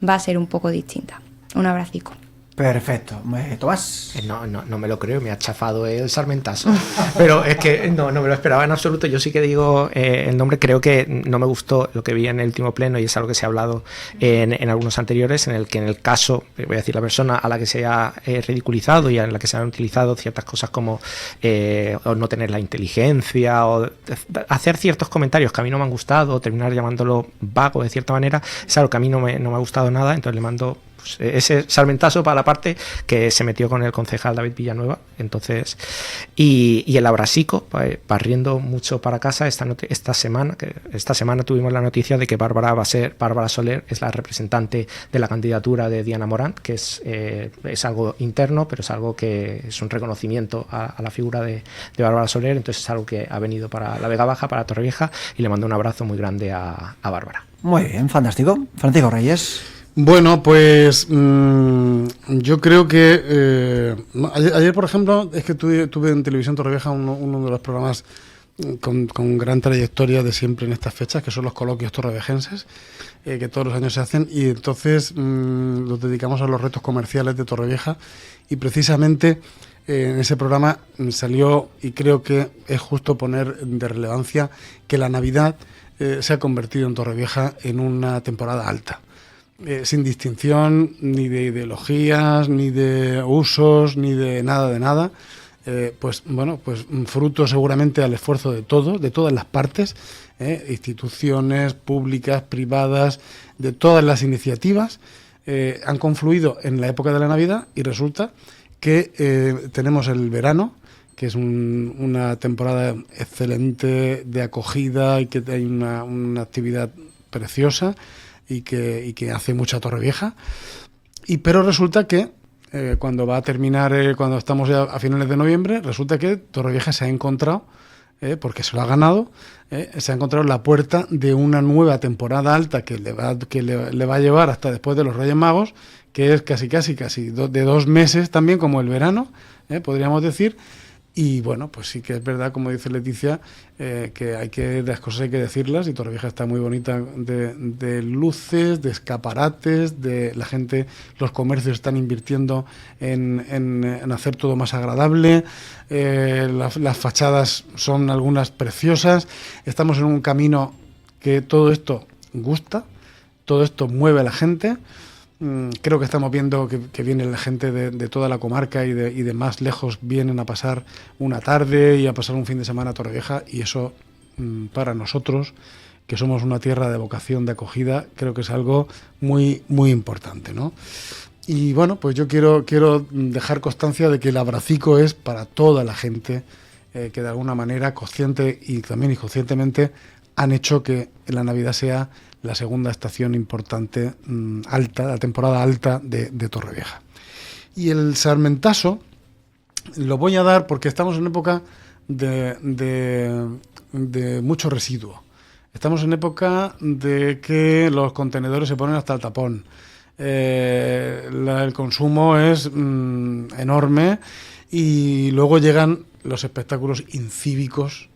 va a ser un poco distinta. Un abracico. Perfecto. Tomás. No me lo creo, me ha chafado el sarmentazo. Pero es que no me lo esperaba en absoluto. Yo sí que digo el nombre, creo que no me gustó lo que vi en el último pleno, y es algo que se ha hablado en algunos anteriores, en el que en el caso, voy a decir, la persona a la que se ha ridiculizado y en la que se han utilizado ciertas cosas como o no tener la inteligencia o hacer ciertos comentarios que a mí no me han gustado, o terminar llamándolo vago de cierta manera, es algo que a mí no me ha gustado nada. Entonces le mando ese salmentazo para la parte que se metió con el concejal David Villanueva. Entonces, y el abrasico, barriendo mucho para casa esta semana tuvimos la noticia de que Bárbara Soler es la representante de la candidatura de Diana Morán, que es algo interno, pero es algo que es un reconocimiento a la figura de Bárbara Soler. Entonces es algo que ha venido para la Vega Baja, para Torrevieja, y le mando un abrazo muy grande a Bárbara. Muy bien, fantástico. Francisco Reyes. Bueno, pues yo creo que ayer, por ejemplo, es que tuve en Televisión Torrevieja uno de los programas con gran trayectoria de siempre en estas fechas, que son los coloquios torrevejenses, que todos los años se hacen, y entonces los dedicamos a los retos comerciales de Torrevieja, y precisamente en ese programa salió, y creo que es justo poner de relevancia, que la Navidad se ha convertido en Torrevieja en una temporada alta. Sin distinción ni de ideologías, ni de usos, ni de nada, pues fruto seguramente al esfuerzo de todas las partes, instituciones públicas, privadas, de todas las iniciativas, han confluido en la época de la Navidad, y resulta que tenemos el verano, que es una temporada excelente de acogida, y que hay una actividad preciosa, y que hace mucha Torrevieja, pero resulta que cuando va a terminar, cuando estamos ya a finales de noviembre, resulta que Torrevieja se ha encontrado, porque se lo ha ganado, se ha encontrado la puerta de una nueva temporada alta que le va a llevar hasta después de los Reyes Magos, que es casi de 2 meses también, como el verano, podríamos decir. Y bueno, pues sí que es verdad, como dice Leticia, que las cosas hay que decirlas, y Torrevieja está muy bonita de luces, de escaparates, de la gente, los comercios están invirtiendo en hacer todo más agradable, las fachadas son algunas preciosas, estamos en un camino que todo esto gusta, todo esto mueve a la gente. Creo que estamos viendo que viene la gente de toda la comarca y de más lejos, vienen a pasar una tarde y a pasar un fin de semana a Torrevieja, y eso para nosotros, que somos una tierra de vocación de acogida, creo que es algo muy, muy importante, ¿no? Y bueno, pues yo quiero dejar constancia de que el abracico es para toda la gente que de alguna manera, consciente y también inconscientemente, han hecho que la Navidad sea la segunda estación importante alta, la temporada alta de Torrevieja. Y el sarmentazo lo voy a dar porque estamos en época de mucho residuo. Estamos en época de que los contenedores se ponen hasta el tapón. El consumo es enorme y luego llegan los espectáculos incívicos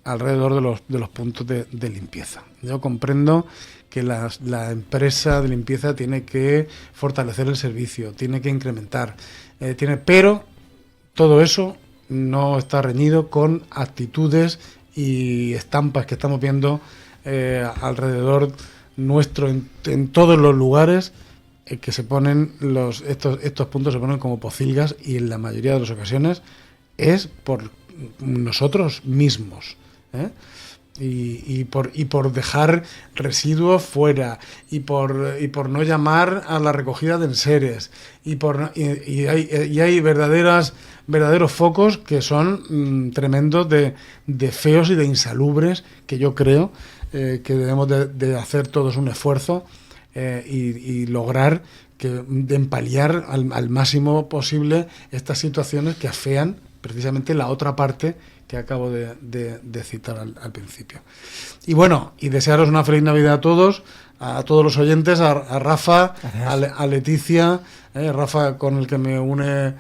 alrededor de los puntos de limpieza. Yo comprendo que la empresa de limpieza tiene que fortalecer el servicio, tiene que incrementar, pero todo eso no está reñido con actitudes y estampas que estamos viendo alrededor nuestro en todos los lugares que se ponen estos puntos se ponen como pocilgas y en la mayoría de las ocasiones es por nosotros mismos, y por dejar residuos fuera y por no llamar a la recogida de enseres y hay verdaderos focos que son tremendos de feos y de insalubres que yo creo que debemos de hacer todos un esfuerzo y lograr de empaliar al máximo posible estas situaciones que afean precisamente la otra parte que acabo de citar al principio. Y bueno, y desearos una feliz Navidad a todos los oyentes, a Rafa, a Leticia, Rafa con el que me une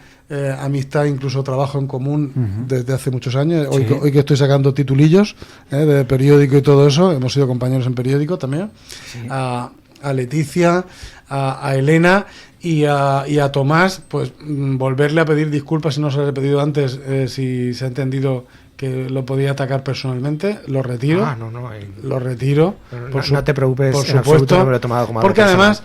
amistad, incluso trabajo en común desde hace muchos años. Sí. Hoy que estoy sacando titulillos de periódico y todo eso, hemos sido compañeros en periódico también. Sí. A Leticia, a Elena y a Tomás, pues volverle a pedir disculpas si no se le he pedido antes, si se ha entendido que lo podía atacar personalmente, lo retiro. Lo retiro. No te preocupes, por en supuesto, no me lo he tomado como algo porque personal.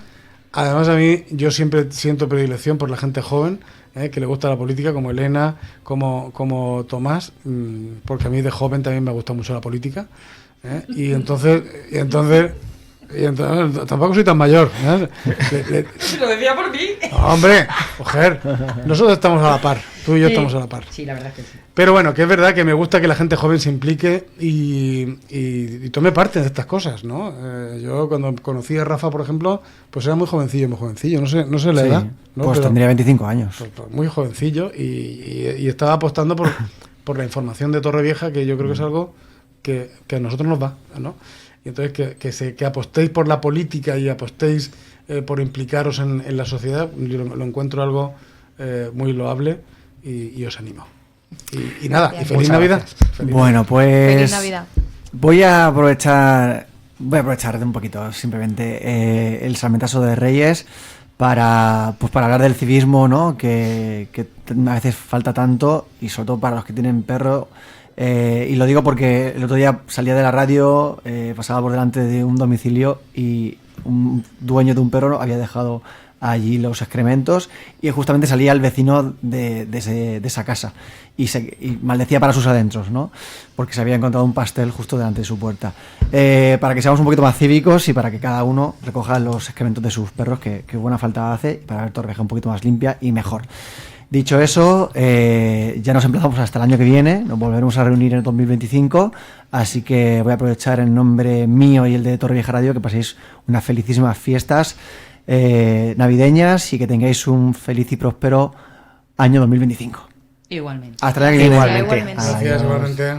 además a mí yo siempre siento predilección por la gente joven, que le gusta la política, como Elena, como Tomás, porque a mí de joven también me gusta mucho la política, y entonces tampoco soy tan mayor. Lo decía por ti. Hombre, mujer, nosotros estamos a la par, tú y yo estamos a la par. Sí, la verdad que sí. Pero bueno, que es verdad que me gusta que la gente joven se implique y tome parte de estas cosas, ¿no? Yo cuando conocí a Rafa, por ejemplo, pues era muy jovencillo, no sé la edad, ¿no? Pues pero tendría 25 años. Pues muy jovencillo y estaba apostando por la información de Torrevieja, que yo creo que es algo que a nosotros nos va, ¿no? Y entonces que apostéis por la política y apostéis por implicaros en la sociedad, yo lo encuentro algo muy loable y os animo. Y nada, y feliz Navidad. Bueno, pues Feliz Navidad. voy a aprovechar de un poquito simplemente el salmentazo de Reyes para hablar del civismo, ¿no? que a veces falta tanto, y sobre todo para los que tienen perro. Y lo digo porque el otro día salía de la radio, pasaba por delante de un domicilio y un dueño de un perro había dejado allí los excrementos y justamente salía el vecino de esa casa y maldecía para sus adentros, ¿no? Porque se había encontrado un pastel justo delante de su puerta. Para que seamos un poquito más cívicos y para que cada uno recoja los excrementos de sus perros, que buena falta hace, y para ver Torrevieja un poquito más limpia y mejor. Dicho eso, ya nos emplazamos hasta el año que viene, nos volveremos a reunir en el 2025, así que voy a aprovechar en nombre mío y el de Torrevieja Radio que paséis unas felicísimas fiestas navideñas y que tengáis un feliz y próspero año 2025. Igualmente. Hasta el año que viene. Igualmente. Gracias, igualmente.